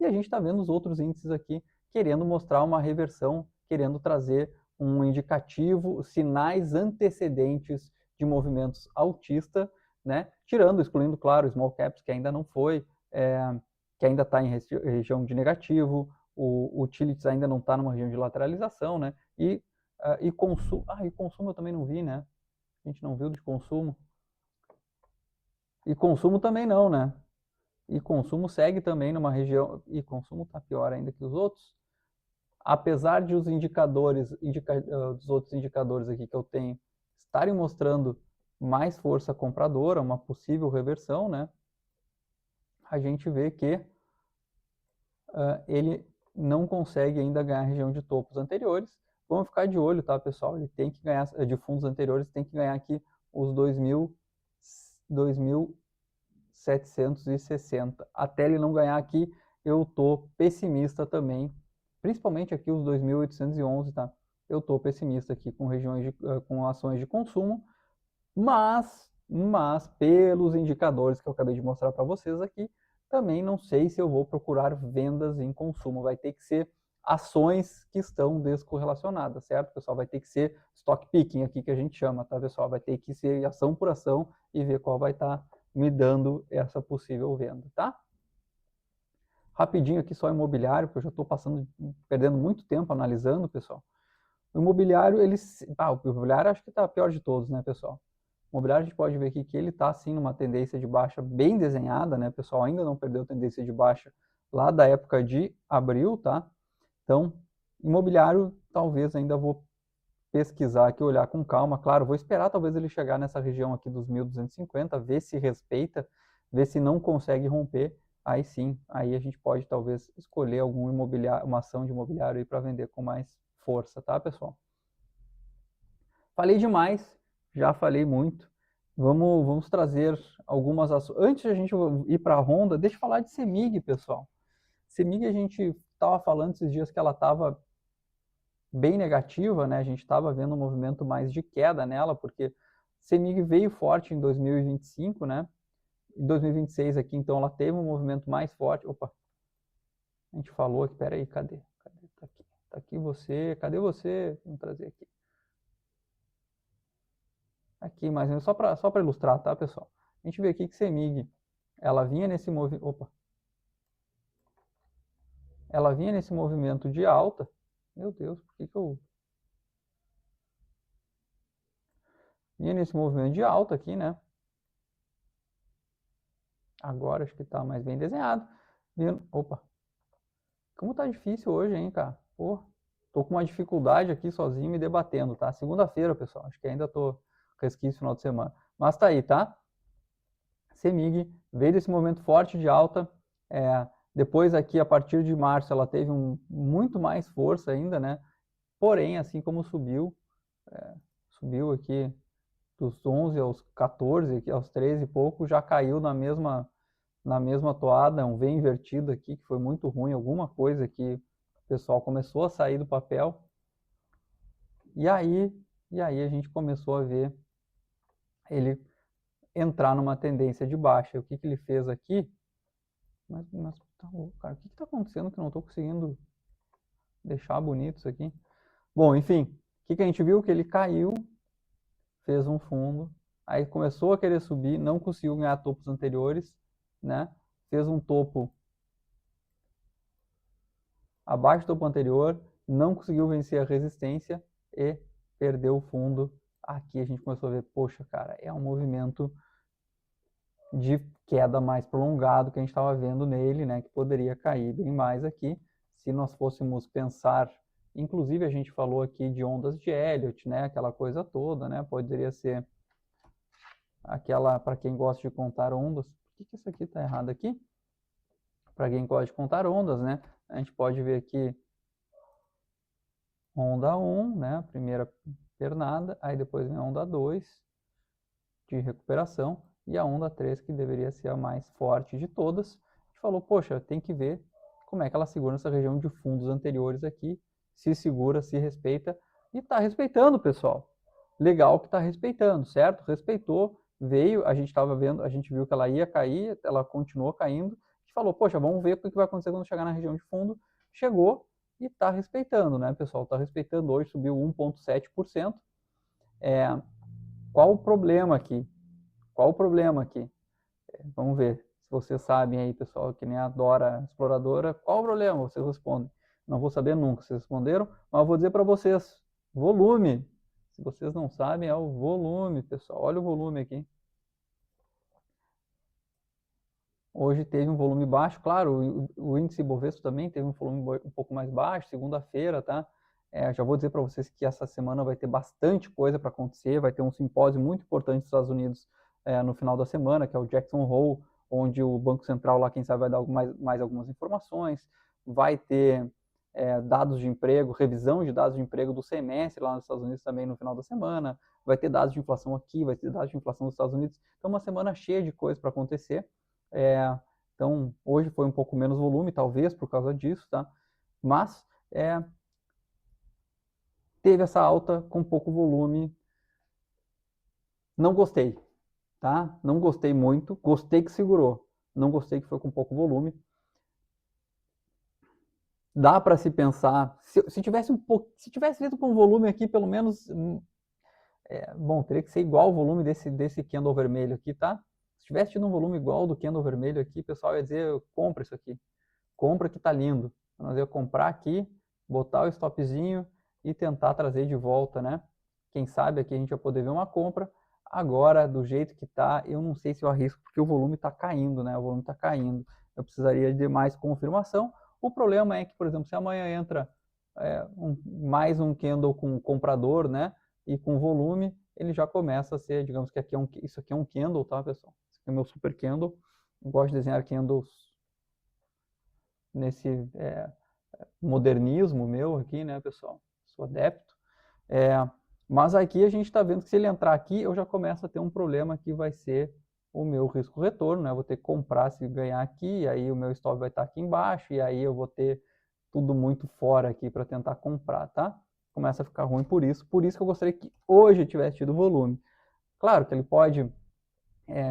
E a gente está vendo os outros índices aqui querendo mostrar uma reversão, querendo trazer um indicativo, sinais antecedentes de movimentos altista, né? Tirando, excluindo, claro, small caps que ainda não foi, que ainda está em região de negativo, o utilities ainda não está numa região de lateralização, né? E consumo. Ah, e consumo eu também não vi, né? A gente não viu de consumo. E consumo também não, né? E consumo segue também numa região. E consumo tá pior ainda que os outros. Apesar de os indicadores, dos outros indicadores aqui que eu tenho estarem mostrando mais força compradora, uma possível reversão, né? A gente vê que ele não consegue ainda ganhar a região de topos anteriores. Vamos ficar de olho, tá, pessoal? Ele tem que ganhar, de fundos anteriores, tem que ganhar aqui os 2.760. Até ele não ganhar aqui, eu tô pessimista também, principalmente aqui os 2.811, tá? Eu tô pessimista aqui com regiões com ações de consumo, mas pelos indicadores que eu acabei de mostrar para vocês aqui, também não sei se eu vou procurar vendas em consumo. Vai ter que ser ações que estão descorrelacionadas, certo, pessoal? Vai ter que ser stock picking aqui que a gente chama, tá, pessoal? Vai ter que ser ação por ação e ver qual vai estar me dando essa possível venda, tá? Rapidinho aqui só imobiliário, porque eu já estou perdendo muito tempo analisando, pessoal. O imobiliário, o imobiliário acho que está pior de todos, né, pessoal? O imobiliário a gente pode ver aqui que ele está assim numa tendência de baixa bem desenhada, né, pessoal? Ainda não perdeu tendência de baixa lá da época de abril, tá? Então, imobiliário, talvez ainda vou pesquisar aqui, olhar com calma. Claro, vou esperar talvez ele chegar nessa região aqui dos 1.250, ver se respeita, ver se não consegue romper. Aí sim, aí a gente pode talvez escolher algum imobiliário, uma ação de imobiliário aí para vender com mais força, tá, pessoal? Falei demais, já falei muito. Vamos trazer algumas ações. Antes de a gente ir para a Honda, deixa eu falar de CEMIG, pessoal. CEMIG a gente estava falando esses dias que ela estava bem negativa, né? A gente estava vendo um movimento mais de queda nela, porque CEMIG veio forte em 2025, né? Em 2026 aqui, então, ela teve um movimento mais forte. Opa, a gente falou aqui, peraí, cadê? Cadê? Tá aqui. Tá aqui você, cadê você? Vamos trazer aqui. Aqui, mais ou menos, só para ilustrar, tá, pessoal? A gente vê aqui que CEMIG, ela vinha nesse movimento, opa, ela vinha nesse movimento de alta. Meu Deus, por que que eu... Vinha nesse movimento de alta aqui, né? Agora acho que tá mais bem desenhado. Opa, como tá difícil hoje, hein, cara? Pô, tô com uma dificuldade aqui sozinho me debatendo, tá? Segunda-feira, pessoal. Acho que ainda tô resquício final de semana. Mas tá aí, tá? CEMIG veio desse momento forte de alta. Depois aqui, a partir de março, ela teve muito mais força ainda, né? Porém, assim como subiu aqui dos 11 aos 14, aqui aos 13 e pouco, já caiu na mesma toada, um V invertido aqui, que foi muito ruim, alguma coisa que o pessoal começou a sair do papel. E aí a gente começou a ver ele entrar numa tendência de baixa. O que ele fez aqui? Mas tá louco, cara. O que está acontecendo que eu não estou conseguindo deixar bonito isso aqui? Bom, enfim, o que a gente viu? Que ele caiu, fez um fundo, aí começou a querer subir, não conseguiu ganhar topos anteriores, né? Fez um topo abaixo do topo anterior, não conseguiu vencer a resistência e perdeu o fundo. Aqui a gente começou a ver, poxa, cara, é um movimento de queda mais prolongado que a gente estava vendo nele, né, que poderia cair bem mais aqui, se nós fôssemos pensar, inclusive a gente falou aqui de ondas de Elliott, né, aquela coisa toda, né, poderia ser aquela, para quem gosta de contar ondas, por que isso aqui está errado aqui? Para quem gosta de contar ondas, né, a gente pode ver aqui onda 1, né, a primeira pernada, aí depois vem a onda 2 de recuperação, e a onda 3, que deveria ser a mais forte de todas. A gente falou, poxa, tem que ver como é que ela segura nessa região de fundos anteriores aqui, se segura, se respeita, e está respeitando, pessoal. Legal que está respeitando, certo? Respeitou, veio, a gente estava vendo, a gente viu que ela ia cair, ela continuou caindo, a gente falou, poxa, vamos ver o que vai acontecer quando chegar na região de fundo. Chegou e está respeitando, né, pessoal? Está respeitando hoje, subiu 1,7%. Qual o problema aqui? Qual o problema aqui? Vamos ver. Se vocês sabem aí, pessoal, que nem adora exploradora, qual o problema? Vocês respondem. Não vou saber nunca, vocês responderam, mas eu vou dizer para vocês. Volume. Se vocês não sabem, é o volume, pessoal. Olha o volume aqui. Hoje teve um volume baixo, claro, o índice Bovespa também teve um volume um pouco mais baixo, segunda-feira, tá? Já vou dizer para vocês que essa semana vai ter bastante coisa para acontecer, vai ter um simpósio muito importante nos Estados Unidos no final da semana, que é o Jackson Hole, onde o Banco Central lá, quem sabe, vai dar mais algumas informações, vai ter dados de emprego, revisão de dados de emprego do semestre lá nos Estados Unidos também no final da semana, vai ter dados de inflação aqui, vai ter dados de inflação nos Estados Unidos, então uma semana cheia de coisas para acontecer. Então, hoje foi um pouco menos volume, talvez, por causa disso, tá? Mas teve essa alta com pouco volume. Não gostei, tá? Não gostei muito. Gostei que segurou. Não gostei que foi com pouco volume. Dá para se pensar, se tivesse se tivesse vindo com volume aqui, pelo menos, bom, teria que ser igual o volume desse candle vermelho aqui, tá? Se tivesse tido um volume igual do candle vermelho aqui, o pessoal ia dizer, compra isso aqui. Compra que tá lindo. Nós ia comprar aqui, botar o stopzinho e tentar trazer de volta, né? Quem sabe aqui a gente vai poder ver uma compra. Agora, do jeito que tá, eu não sei se eu arrisco, porque o volume está caindo, né? O volume está caindo. Eu precisaria de mais confirmação. O problema é que, por exemplo, se amanhã entra mais um candle com comprador, né? E com volume, ele já começa a ser, digamos que isso aqui é um candle, tá, pessoal? Esse aqui é o meu super candle. Eu gosto de desenhar candles nesse modernismo meu aqui, né, pessoal? Sou adepto. Mas aqui a gente está vendo que se ele entrar aqui, eu já começo a ter um problema que vai ser o meu risco-retorno, né? Eu vou ter que comprar se ganhar aqui, aí o meu stop vai estar aqui embaixo, e aí eu vou ter tudo muito fora aqui para tentar comprar, tá? Começa a ficar ruim por isso que eu gostaria que hoje tivesse tido volume. Claro que ele pode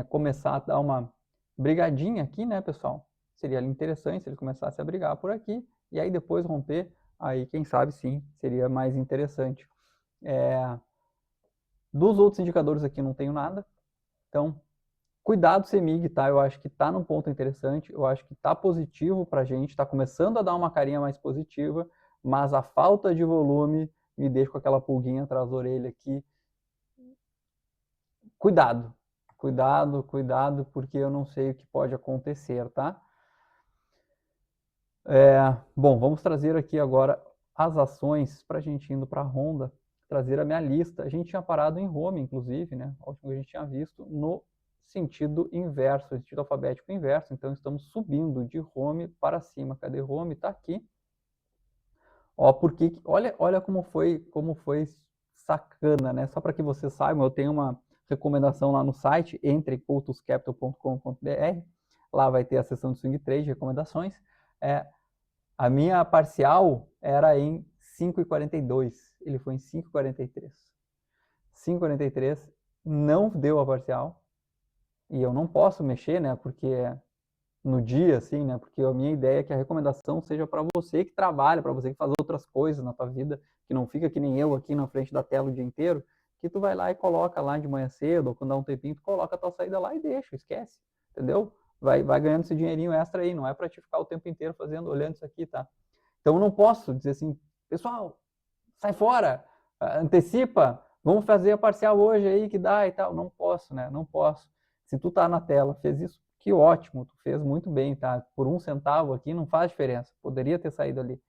começar a dar uma brigadinha aqui, né, pessoal? Seria interessante se ele começasse a brigar por aqui, e aí depois romper, aí quem sabe sim, seria mais interessante. Dos outros indicadores aqui não tenho nada, então cuidado CEMIG, tá? Eu acho que tá num ponto interessante, eu acho que tá positivo pra gente, tá começando a dar uma carinha mais positiva, mas a falta de volume me deixa com aquela pulguinha atrás da orelha aqui. Cuidado, cuidado, cuidado, porque eu não sei o que pode acontecer, tá? Bom, vamos trazer aqui agora as ações para a gente indo para a Honda, trazer a minha lista. A gente tinha parado em Home, inclusive, né? A última que a gente tinha visto no sentido inverso, sentido alfabético inverso. Então, estamos subindo de Home para cima. Cadê Home? Está aqui. Ó, porque, olha como foi sacana, né? Só para que vocês saibam, eu tenho uma recomendação lá no site, entrecultuscapital.com.br. Lá vai ter a seção de swing trade, recomendações. A minha parcial era em 5,42. Ele foi em 5,43. 5,43 não deu a parcial. E eu não posso mexer, né? Porque no dia, assim, né? Porque a minha ideia é que a recomendação seja para você que trabalha, para você que faz outras coisas na tua vida, que não fica que nem eu aqui na frente da tela o dia inteiro, que tu vai lá e coloca lá de manhã cedo, ou quando dá um tempinho, tu coloca a tua saída lá e deixa, esquece, entendeu? Vai ganhando esse dinheirinho extra aí, não é para te ficar o tempo inteiro fazendo, olhando isso aqui, tá? Então eu não posso dizer assim, pessoal, sai fora, antecipa, vamos fazer a parcial hoje aí que dá e tal. Não posso, né? Não posso. Se tu tá na tela, fez isso, que ótimo, tu fez muito bem, tá? Por 1 centavo aqui não faz diferença, poderia ter saído ali.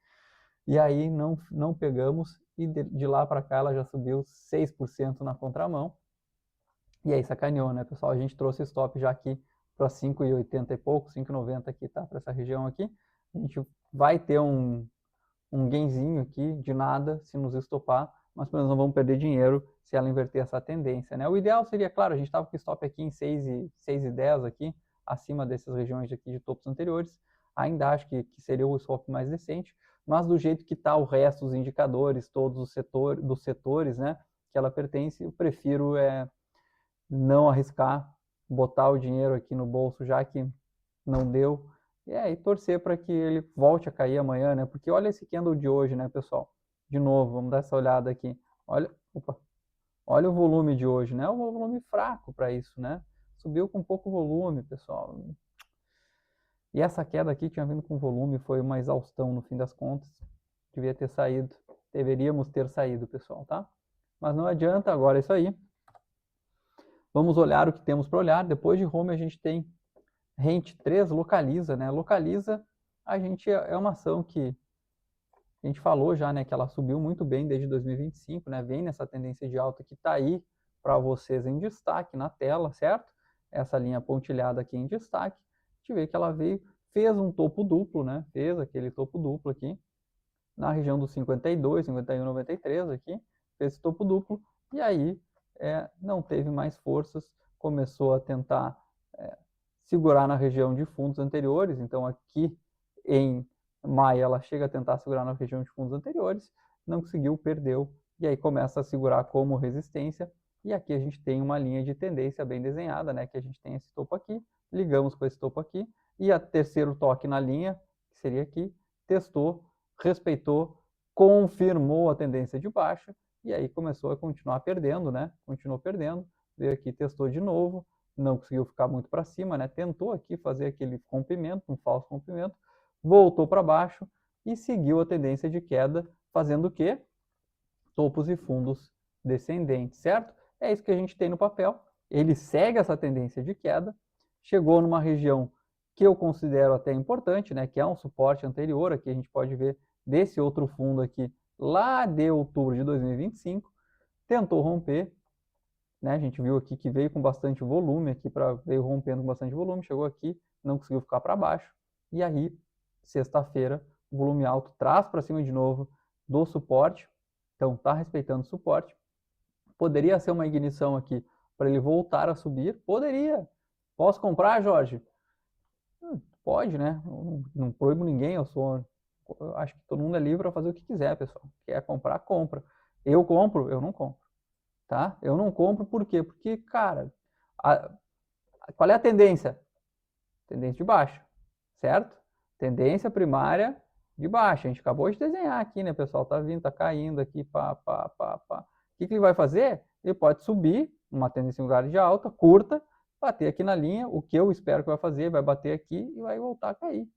E aí não pegamos e de lá para cá ela já subiu 6% na contramão. E aí sacaneou, né, pessoal? A gente trouxe stop já aqui para 5,80 e pouco, 5,90 aqui, tá? Para essa região aqui. A gente vai ter um gainzinho aqui de nada se nos estopar, mas pelo menos não vamos perder dinheiro se ela inverter essa tendência, né? O ideal seria, claro, a gente estava com o stop aqui em 6,10 aqui, acima dessas regiões aqui de topos anteriores, ainda acho que seria o stop mais decente, mas do jeito que está o resto dos indicadores, todos os setores, né, que ela pertence, eu prefiro não arriscar, botar o dinheiro aqui no bolso, já que não deu, e torcer para que ele volte a cair amanhã, né? Porque olha esse candle de hoje, né, pessoal? De novo, vamos dar essa olhada aqui. Olha o volume de hoje, né? Um volume fraco para isso, né? Subiu com pouco volume, pessoal. E essa queda aqui tinha vindo com volume, foi uma exaustão no fim das contas. Devia ter saído, deveríamos ter saído, pessoal, tá? Mas não adianta, agora é isso aí. Vamos olhar o que temos para olhar. Depois de Home a gente tem Rente 3, Localiza, né? Localiza, a gente é uma ação que a gente falou já, né, que ela subiu muito bem desde 2025, né? Vem nessa tendência de alta que está aí para vocês em destaque na tela, certo? Essa linha pontilhada aqui em destaque. A gente vê que ela veio, fez um topo duplo, né? Fez aquele topo duplo aqui na região dos 52, 51, 93 aqui, fez esse topo duplo e aí não teve mais forças, começou a tentar segurar na região de fundos anteriores, então aqui em maio ela chega a tentar segurar na região de fundos anteriores, não conseguiu, perdeu, e aí começa a segurar como resistência, e aqui a gente tem uma linha de tendência bem desenhada, né, que a gente tem esse topo aqui, ligamos com esse topo aqui, e a terceiro toque na linha, que seria aqui, testou, respeitou, confirmou a tendência de baixa, e aí começou a continuar perdendo, né, continuou perdendo, veio aqui, testou de novo, não conseguiu ficar muito para cima, né? Tentou aqui fazer aquele rompimento, um falso rompimento, voltou para baixo e seguiu a tendência de queda, fazendo o quê? Topos e fundos descendentes, certo? É isso que a gente tem no papel. Ele segue essa tendência de queda, chegou numa região que eu considero até importante, né? Que é um suporte anterior, aqui a gente pode ver desse outro fundo aqui, lá de outubro de 2025, tentou romper, né? A gente viu aqui que veio com bastante volume, veio rompendo com bastante volume, chegou aqui, não conseguiu ficar para baixo, e aí, sexta-feira, o volume alto traz para cima de novo do suporte, então está respeitando o suporte, Poderia ser uma ignição aqui para ele voltar a subir? Poderia. Posso comprar, Jorge? Pode, né? Não proíbo ninguém, eu acho que todo mundo é livre para fazer o que quiser, pessoal. Quer comprar, compra. Eu compro? Eu não compro, tá? Eu não compro por quê? Porque, cara, qual é a tendência? Tendência de baixa, certo? Tendência primária de baixa. A gente acabou de desenhar aqui, né, pessoal? Tá vindo, tá caindo aqui, pá. O que ele vai fazer? Ele pode subir numa tendência em lugar de alta, curta, bater aqui na linha, o que eu espero que vai fazer, vai bater aqui e vai voltar a cair.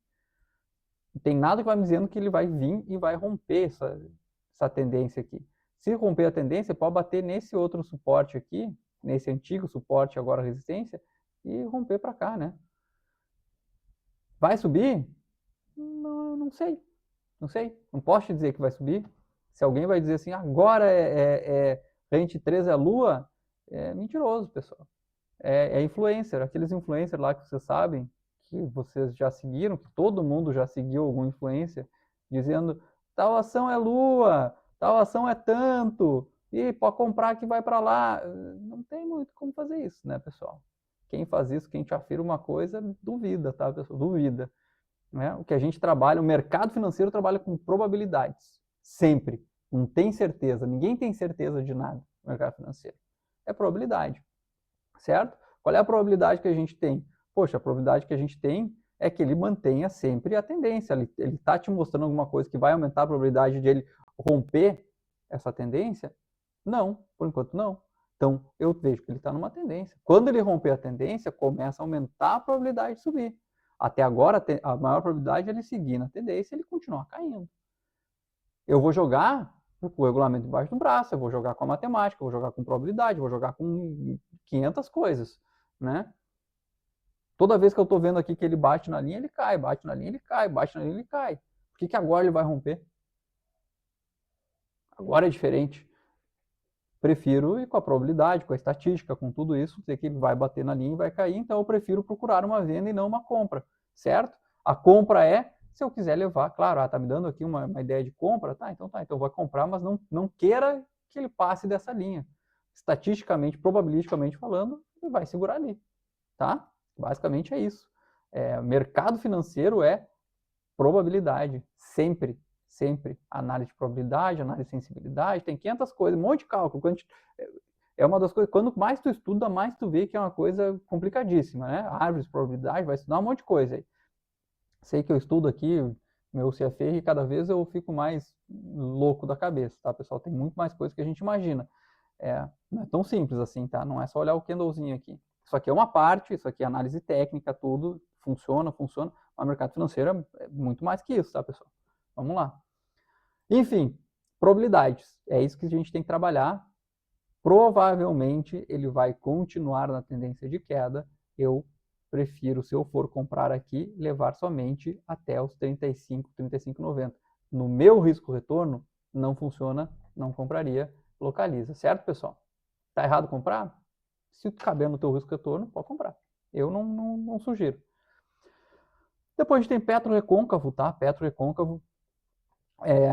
Não tem nada que vai me dizendo que ele vai vir e vai romper essa tendência aqui. Se romper a tendência, pode bater nesse outro suporte aqui, nesse antigo suporte, agora resistência, e romper para cá, né? Vai subir? Não sei. Não sei. Não posso te dizer que vai subir. Se alguém vai dizer assim, agora rente 3 é a lua, é mentiroso, pessoal. É influencer. Aqueles influencers lá que vocês sabem, que vocês já seguiram, que todo mundo já seguiu algum influencer, dizendo, tal ação é lua, tal ação é tanto, e pode comprar que vai para lá. Não tem muito como fazer isso, né, pessoal? Quem faz isso, quem te afirma uma coisa, duvida, tá, pessoal? Duvida. Né? O que a gente trabalha, o mercado financeiro trabalha com probabilidades, sempre. Não tem certeza, ninguém tem certeza de nada no mercado financeiro. É probabilidade, certo? Qual é a probabilidade que a gente tem? Poxa, a probabilidade que a gente tem é que ele mantenha sempre a tendência. Ele está te mostrando alguma coisa que vai aumentar a probabilidade de ele romper essa tendência? Não, por enquanto não. Então, eu vejo que ele está numa tendência. Quando ele romper a tendência, começa a aumentar a probabilidade de subir. Até agora, a maior probabilidade é ele seguir na tendência e ele continuar caindo. Eu vou jogar com o regulamento embaixo do braço, eu vou jogar com a matemática, eu vou jogar com probabilidade, eu vou jogar com 500 coisas, né? Toda vez que eu estou vendo aqui que ele bate na linha, ele cai, bate na linha, ele cai, bate na linha, ele cai. Por que agora ele vai romper? Agora é diferente. Prefiro ir com a probabilidade, com a estatística, com tudo isso, dizer que ele vai bater na linha e vai cair, então eu prefiro procurar uma venda e não uma compra, certo? A compra é, se eu quiser levar, claro, tá me dando aqui uma ideia de compra, então eu vou comprar, mas não queira que ele passe dessa linha. Estatisticamente, probabilisticamente falando, ele vai segurar ali, tá? Basicamente é isso. Mercado financeiro é probabilidade, sempre. Sempre. Análise de probabilidade, análise de sensibilidade, tem 500 coisas, um monte de cálculo. É uma das coisas, quando mais tu estuda, mais tu vê que é uma coisa complicadíssima, né? Árvores de probabilidade, vai estudar um monte de coisa aí. Sei que eu estudo aqui, meu CFR, e cada vez eu fico mais louco da cabeça, tá, pessoal? Tem muito mais coisa que a gente imagina. Não é tão simples assim, tá? Não é só olhar o candlezinho aqui. Isso aqui é uma parte, isso aqui é análise técnica, tudo funciona, mas o mercado financeiro é muito mais que isso, tá, pessoal? Vamos lá. Enfim, probabilidades. É isso que a gente tem que trabalhar. Provavelmente ele vai continuar na tendência de queda. Eu prefiro, se eu for comprar aqui, levar somente até os 35, 35,90. No meu risco-retorno, não funciona, não compraria, localiza. Certo, pessoal? Tá errado comprar? Se caber no teu risco-retorno, pode comprar. Eu não sugiro. Depois a gente tem Petro Recôncavo, tá? Petro Recôncavo é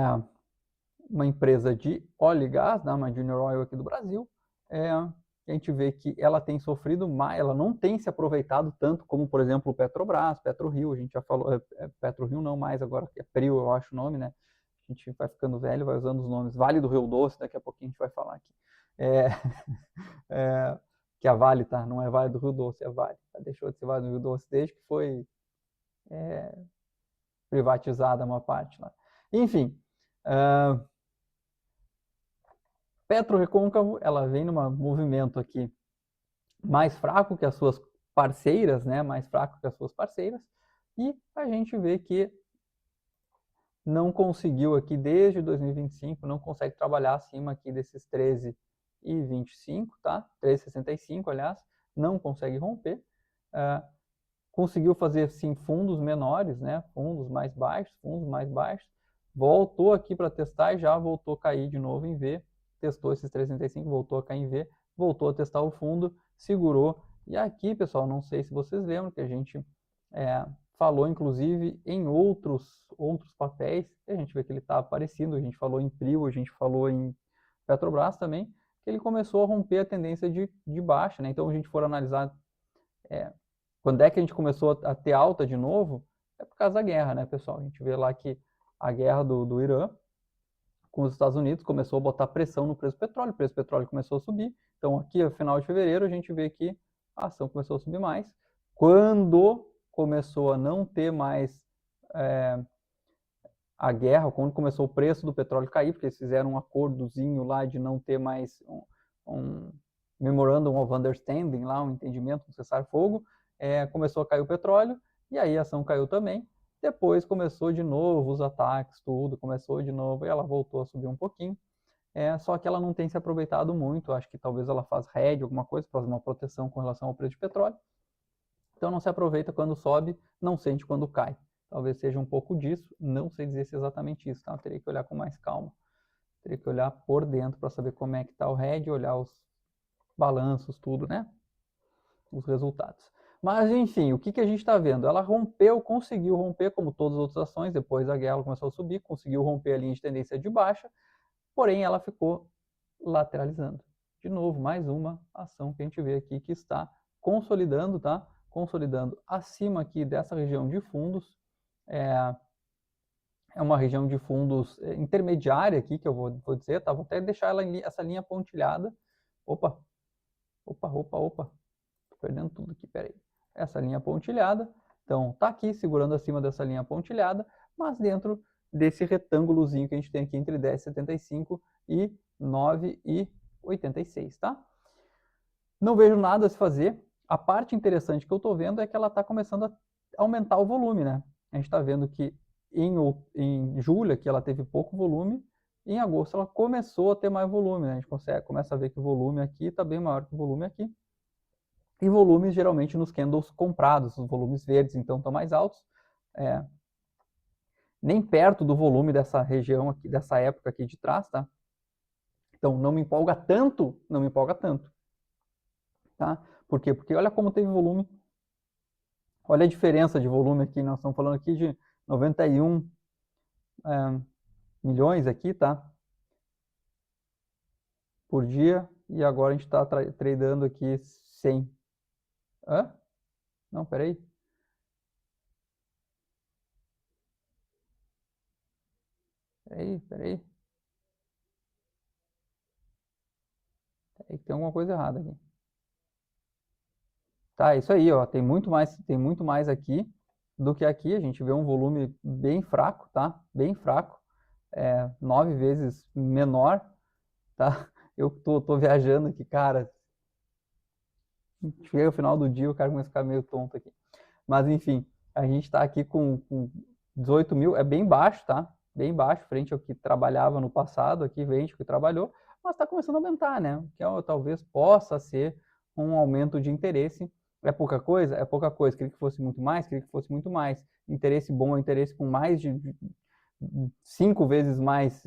uma empresa de óleo e gás, né, uma Junior Oil aqui do Brasil. A gente vê que ela tem sofrido mais, ela não tem se aproveitado tanto como, por exemplo, o Petrobras, PetroRio, a gente já falou, PetroRio não mais, agora é Prio, eu acho o nome, né? A gente vai ficando velho, vai usando os nomes. Vale do Rio Doce, daqui a pouquinho a gente vai falar aqui. Que a Vale, tá? Não é Vale do Rio Doce, é Vale. Deixou de ser Vale do Rio Doce desde que foi privatizada uma parte lá. Enfim, Petro Recôncavo, ela vem num movimento aqui mais fraco que as suas parceiras, né? Mais fraco que as suas parceiras. E a gente vê que não conseguiu aqui desde 2025, não consegue trabalhar acima aqui desses 13,25, tá? 13,65, aliás, não consegue romper. Conseguiu fazer sim fundos menores, né? Fundos mais baixos, voltou aqui para testar e já voltou a cair de novo em V, testou esses 365, voltou a cair em V, voltou a testar o fundo, segurou. E aqui, pessoal, não sei se vocês lembram que a gente falou, inclusive, em outros papéis, a gente vê que ele está aparecendo, a gente falou em Prio, a gente falou em Petrobras também, que ele começou a romper a tendência de baixa, né? Então, a gente for analisar quando é que a gente começou a ter alta de novo, é por causa da guerra, né, pessoal? A gente vê lá que a guerra do Irã com os Estados Unidos começou a botar pressão no preço do petróleo, o preço do petróleo começou a subir. Então, aqui, no final de fevereiro, a gente vê que a ação começou a subir mais. Quando começou a não ter mais a guerra, quando começou o preço do petróleo cair, porque eles fizeram um acordozinho lá de não ter mais um Memorandum of Understanding, lá, um entendimento do cessar-fogo, começou a cair o petróleo, e aí a ação caiu também. Depois começou de novo os ataques, tudo, começou de novo, e ela voltou a subir um pouquinho. Só que ela não tem se aproveitado muito, acho que talvez ela faz hedge, alguma coisa, para fazer uma proteção com relação ao preço de petróleo. Então não se aproveita quando sobe, não sente quando cai. Talvez seja um pouco disso, não sei dizer se é exatamente isso, tá? Eu teria que olhar com mais calma. Teria que olhar por dentro para saber como é que está o hedge, olhar os balanços, tudo, né? Os resultados. Mas, enfim, o que a gente está vendo? Ela rompeu, conseguiu romper, como todas as outras ações, depois da guerra ela começou a subir, conseguiu romper a linha de tendência de baixa, porém ela ficou lateralizando. De novo, mais uma ação que a gente vê aqui que está consolidando, tá? Consolidando acima aqui dessa região de fundos. É uma região de fundos intermediária aqui, que eu vou dizer, tá? Vou até deixar essa linha pontilhada. Opa, tô perdendo tudo aqui, peraí. Essa linha pontilhada, então tá aqui segurando acima dessa linha pontilhada, mas dentro desse retângulozinho que a gente tem aqui entre 10,75 e 9,86, tá? Não vejo nada a se fazer. A parte interessante que eu tô vendo é que ela tá começando a aumentar o volume, né? A gente tá vendo que em julho aqui ela teve pouco volume, e em agosto ela começou a ter mais volume, né? A gente começa a ver que o volume aqui está bem maior que o volume aqui. E volumes geralmente nos candles comprados, os volumes verdes então estão mais altos, nem perto do volume dessa região aqui, dessa época aqui de trás, tá? Então não me empolga tanto, tá? Por quê? Porque olha como teve volume, olha a diferença de volume aqui, nós estamos falando aqui de 91 milhões aqui, tá? Por dia, e agora a gente está tradando aqui 100. Hã? Não, peraí. Peraí que tem alguma coisa errada aqui. Tá, isso aí, ó, tem muito mais aqui do que aqui. A gente vê um volume bem fraco, tá? Bem fraco, 9 vezes menor, tá? Eu tô viajando aqui, cara. Chega ao final do dia, o cara começa a ficar meio tonto aqui. Mas enfim, a gente está aqui com 18 mil, é bem baixo, tá? Bem baixo, frente ao que trabalhava no passado, aqui frente ao que trabalhou, mas está começando a aumentar, né? Que talvez possa ser um aumento de interesse. É pouca coisa? É pouca coisa. Queria que fosse muito mais? Queria que fosse muito mais. Interesse bom é interesse com mais de 5 vezes mais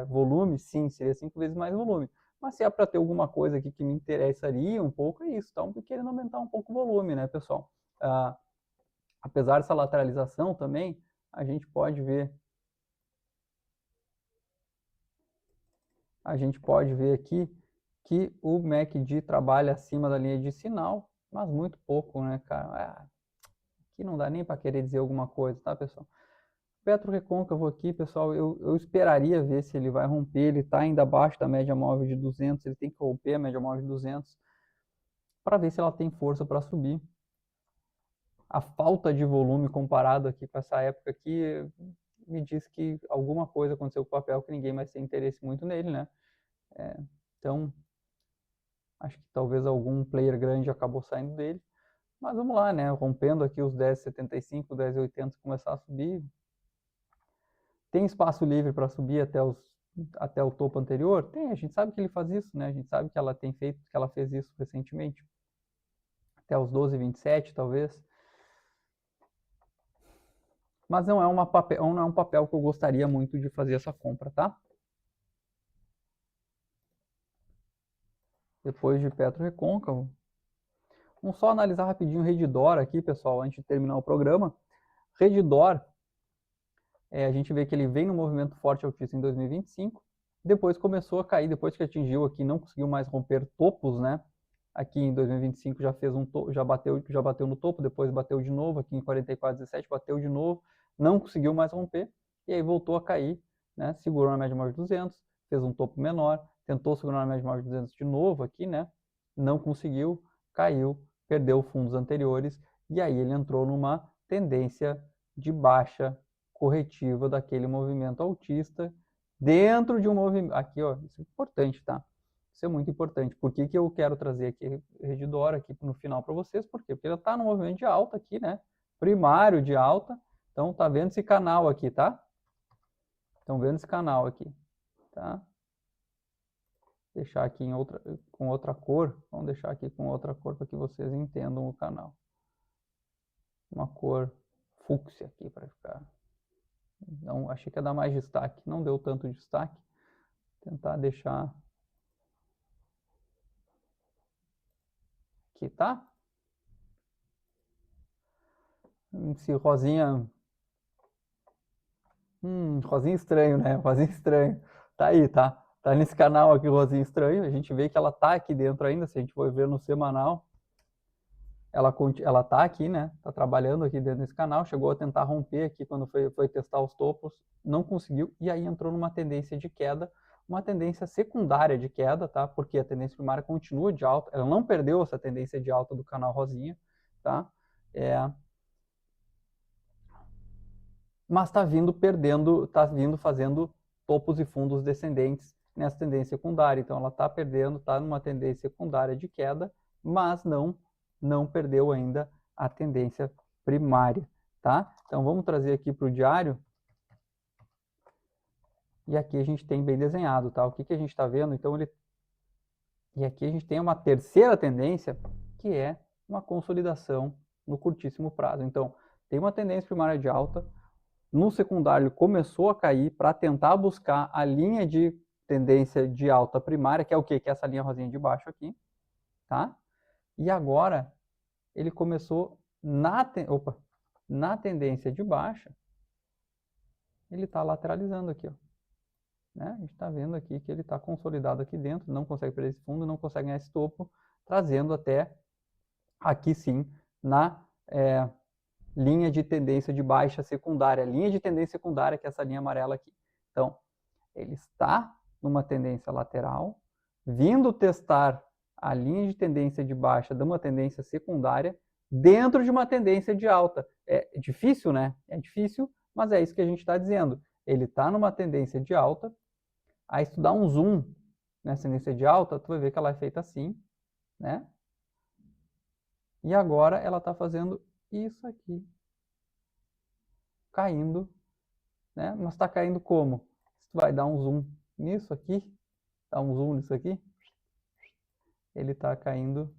volume? Sim, seria 5 vezes mais volume. Mas se é para ter alguma coisa aqui que me interessaria um pouco, é isso. Estão querendo aumentar um pouco o volume, né, pessoal? Apesar dessa lateralização também, a gente pode ver aqui que o MACD trabalha acima da linha de sinal, mas muito pouco, né, cara? Aqui não dá nem para querer dizer alguma coisa, tá, pessoal? Petro recôncavo aqui, pessoal, eu esperaria ver se ele vai romper, ele está ainda abaixo da média móvel de 200, ele tem que romper a média móvel de 200 para ver se ela tem força para subir. A falta de volume comparado aqui com essa época aqui me diz que alguma coisa aconteceu com o papel que ninguém mais tem interesse muito nele, né? Então, acho que talvez algum player grande acabou saindo dele. Mas vamos lá, né? Rompendo aqui os 10,75, 10,80 começar a subir. Tem espaço livre para subir até o topo anterior? Tem, a gente sabe que ele faz isso, né? A gente sabe que ela fez isso recentemente. Até os 12,27, talvez. Mas não é um papel que eu gostaria muito de fazer essa compra, tá? Depois de Petro recôncavo. Vamos só analisar rapidinho o Redditor aqui, pessoal, antes de terminar o programa. Redditor, a gente vê que ele vem no movimento forte altíssimo em 2025. depois começou a cair, depois que atingiu aqui, não conseguiu mais romper topos, né? Aqui em 2025 já fez já bateu no topo, depois bateu de novo, aqui em 44,17 bateu de novo, não conseguiu mais romper, e aí voltou a cair, né? Segurou na média móvel de 200, fez um topo menor, tentou segurar na média móvel de 200 de novo aqui, né? Não conseguiu, caiu, perdeu fundos anteriores, e aí ele entrou numa tendência de baixa corretiva daquele movimento altista, dentro de um movimento, aqui ó, isso é importante, tá? Isso é muito importante. Por que eu quero trazer aqui Redditor aqui no final para vocês? Por quê? Porque ele está no movimento de alta aqui, né? Primário de alta. Então, tá vendo esse canal aqui, tá? Estão vendo esse canal aqui, tá? Deixar aqui com outra cor. Vamos deixar aqui com outra cor para que vocês entendam o canal. Uma cor fúcsia aqui para ficar. Não, achei que ia dar mais destaque. Não deu tanto destaque. Tentar deixar aqui, tá? Esse rosinha. Rosinha estranho, né? Rosinha estranho. Tá aí, tá? Tá nesse canal aqui, rosinha estranho. A gente vê que ela tá aqui dentro ainda. Se a gente for ver no semanal, ela tá aqui, né? Tá trabalhando aqui dentro desse canal. Chegou a tentar romper aqui quando foi testar os topos. Não conseguiu. E aí entrou numa tendência de queda. Uma tendência secundária de queda, tá? Porque a tendência primária continua de alta. Ela não perdeu essa tendência de alta do canal rosinha, tá? Mas está vindo perdendo, está vindo fazendo topos e fundos descendentes nessa tendência secundária. Então ela está perdendo, está numa tendência secundária de queda, mas não perdeu ainda a tendência primária, tá? Então vamos trazer aqui para o diário. E aqui a gente tem bem desenhado, tá? O que a gente está vendo? Então e aqui a gente tem uma terceira tendência, que é uma consolidação no curtíssimo prazo. Então tem uma tendência primária de alta. No secundário começou a cair para tentar buscar a linha de tendência de alta primária, que é o quê? Que é essa linha rosinha de baixo aqui, tá? E agora ele começou na tendência de baixa, ele está lateralizando aqui, ó. Né? A gente está vendo aqui que ele está consolidado aqui dentro, não consegue perder esse fundo, não consegue ganhar esse topo, trazendo até aqui sim na linha de tendência de baixa secundária, linha de tendência secundária, que é essa linha amarela aqui. Então, ele está numa tendência lateral, vindo testar a linha de tendência de baixa de uma tendência secundária dentro de uma tendência de alta. É difícil, né? É difícil, mas é isso que a gente está dizendo. Ele está numa tendência de alta, aí se tu dá um zoom nessa tendência de alta, tu vai ver que ela é feita assim, né? E agora ela está fazendo isso aqui, caindo, né? Mas está caindo como? Se tu vai dar um zoom nisso aqui, dá um zoom nisso aqui, ele está caindo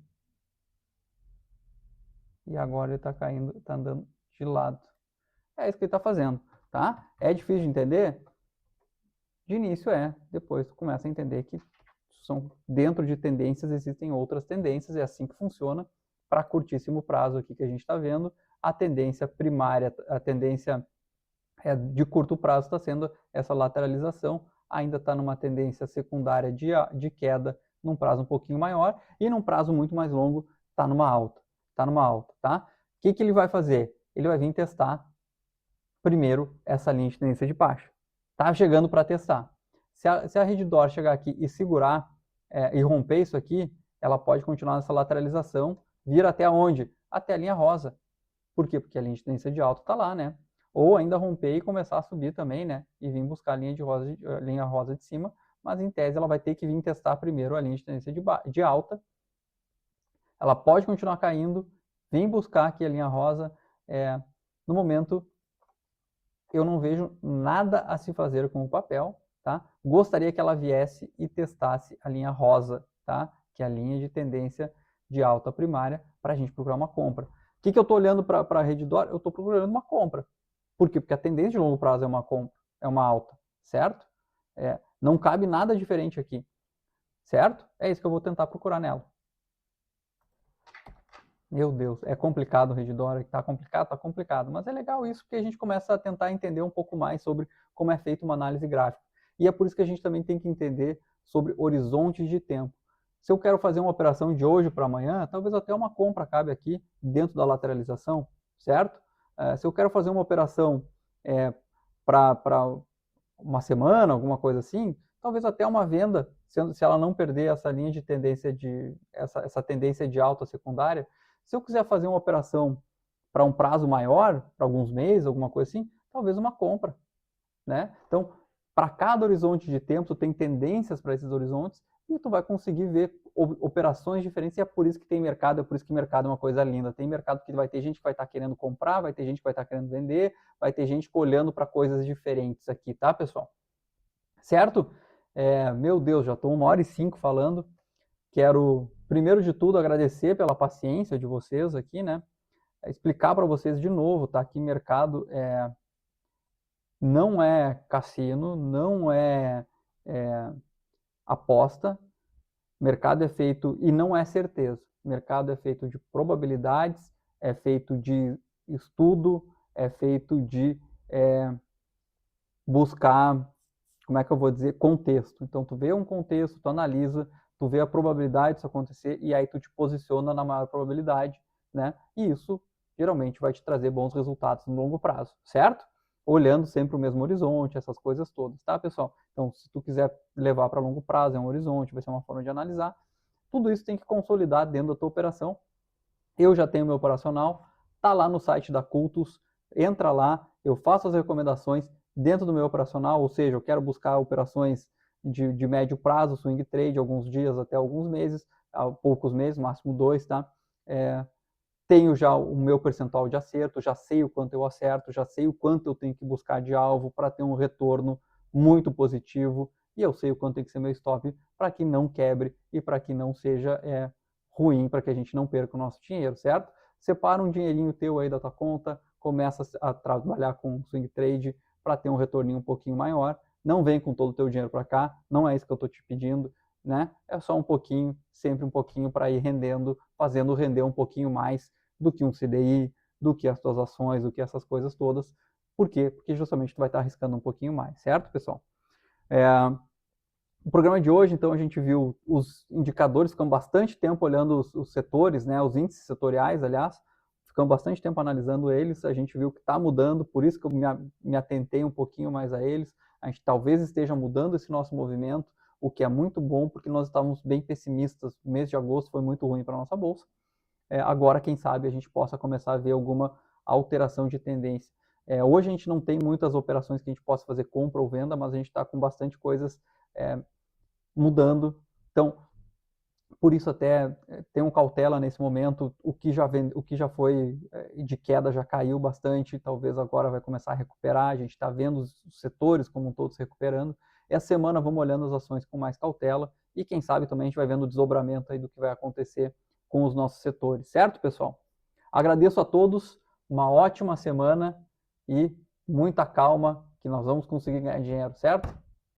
e agora ele está caindo, está andando de lado. É isso que ele está fazendo, tá? É difícil de entender? De início depois tu começa a entender que dentro de tendências existem outras tendências, é assim que funciona. Para curtíssimo prazo aqui que a gente está vendo, a tendência primária, a tendência de curto prazo está sendo essa lateralização, ainda está numa tendência secundária de queda num prazo um pouquinho maior, e num prazo muito mais longo está numa alta, tá? O que ele vai fazer? Ele vai vir testar primeiro essa linha de tendência de baixa. Tá chegando para testar. Se a Redditor chegar aqui e segurar e romper isso aqui, ela pode continuar nessa lateralização, vir até onde? Até a linha rosa. Por quê? Porque a linha de tendência de alta está lá, né? Ou ainda romper e começar a subir também, né? E vir buscar a linha rosa de cima, mas em tese ela vai ter que vir testar primeiro a linha de tendência de alta. Ela pode continuar caindo, vir buscar aqui a linha rosa. No momento, eu não vejo nada a se fazer com o papel, tá? Gostaria que ela viesse e testasse a linha rosa, tá? Que é a linha de tendência de alta primária, para a gente procurar uma compra. O que eu estou olhando para a Redditor? Eu estou procurando uma compra. Por quê? Porque a tendência de longo prazo é uma compra, é uma alta, certo? Não cabe nada diferente aqui, certo? É isso que eu vou tentar procurar nela. Meu Deus, é complicado o Redditor, tá complicado, mas é legal isso porque a gente começa a tentar entender um pouco mais sobre como é feita uma análise gráfica. E é por isso que a gente também tem que entender sobre horizontes de tempo. Se eu quero fazer uma operação de hoje para amanhã, talvez até uma compra cabe aqui dentro da lateralização, certo? Se eu quero fazer uma operação para uma semana, alguma coisa assim, talvez até uma venda, se ela não perder essa linha de tendência essa tendência de alta secundária. Se eu quiser fazer uma operação para um prazo maior, para alguns meses, alguma coisa assim, talvez uma compra, né? Então, para cada horizonte de tempo, tu tem tendências para esses horizontes e tu vai conseguir ver operações diferentes, e é por isso que tem mercado, é por isso que mercado é uma coisa linda. Tem mercado que vai ter gente que vai estar querendo comprar, vai ter gente que vai estar querendo vender, vai ter gente olhando para coisas diferentes aqui, tá, pessoal? Certo? Meu Deus, já estou 1h05 falando. Quero, primeiro de tudo, agradecer pela paciência de vocês aqui, né? Explicar para vocês de novo, tá? Que mercado não é cassino, não é aposta. Mercado é feito, e não é certeza. Mercado é feito de probabilidades, é feito de estudo, é feito de buscar, como é que eu vou dizer, contexto. Então, tu vê um contexto, tu analisa, tu vê a probabilidade disso acontecer, e aí tu te posiciona na maior probabilidade, né? E isso, geralmente, vai te trazer bons resultados no longo prazo, certo? Olhando sempre o mesmo horizonte, essas coisas todas, tá, pessoal? Então, se tu quiser levar para longo prazo, é um horizonte, vai ser uma forma de analisar. Tudo isso tem que consolidar dentro da tua operação. Eu já tenho meu operacional, tá lá no site da Cultus, entra lá, eu faço as recomendações dentro do meu operacional, ou seja, eu quero buscar operações de médio prazo, swing trade, alguns dias até alguns meses, poucos meses, máximo 2, tá? Tenho já o meu percentual de acerto, já sei o quanto eu acerto, já sei o quanto eu tenho que buscar de alvo para ter um retorno muito positivo, e eu sei o quanto tem que ser meu stop para que não quebre e para que não seja ruim, para que a gente não perca o nosso dinheiro, certo? Separa um dinheirinho teu aí da tua conta, começa a trabalhar com swing trade para ter um retorninho um pouquinho maior. Não vem com todo o teu dinheiro para cá, não é isso que eu estou te pedindo, né? É só um pouquinho, sempre um pouquinho para ir rendendo, fazendo render um pouquinho mais do que um CDI, do que as tuas ações, do que essas coisas todas. Por quê? Porque justamente tu vai estar arriscando um pouquinho mais, certo, pessoal? O programa de hoje, então, a gente viu os indicadores, ficamos bastante tempo olhando os setores, né, os índices setoriais, aliás, ficamos bastante tempo analisando eles, a gente viu que está mudando, por isso que eu me atentei um pouquinho mais a eles, a gente talvez esteja mudando esse nosso movimento, o que é muito bom, porque nós estávamos bem pessimistas, o mês de agosto foi muito ruim para a nossa bolsa. Agora, quem sabe, a gente possa começar a ver alguma alteração de tendência. Hoje a gente não tem muitas operações que a gente possa fazer compra ou venda, mas a gente está com bastante coisas mudando. Então, por isso até tenham cautela nesse momento. O que já foi de queda já caiu bastante, talvez agora vai começar a recuperar. A gente está vendo os setores como um todo se recuperando. Essa semana vamos olhando as ações com mais cautela e quem sabe também a gente vai vendo o desdobramento aí do que vai acontecer com os nossos setores, certo, pessoal? Agradeço a todos, uma ótima semana e muita calma que nós vamos conseguir ganhar dinheiro, certo?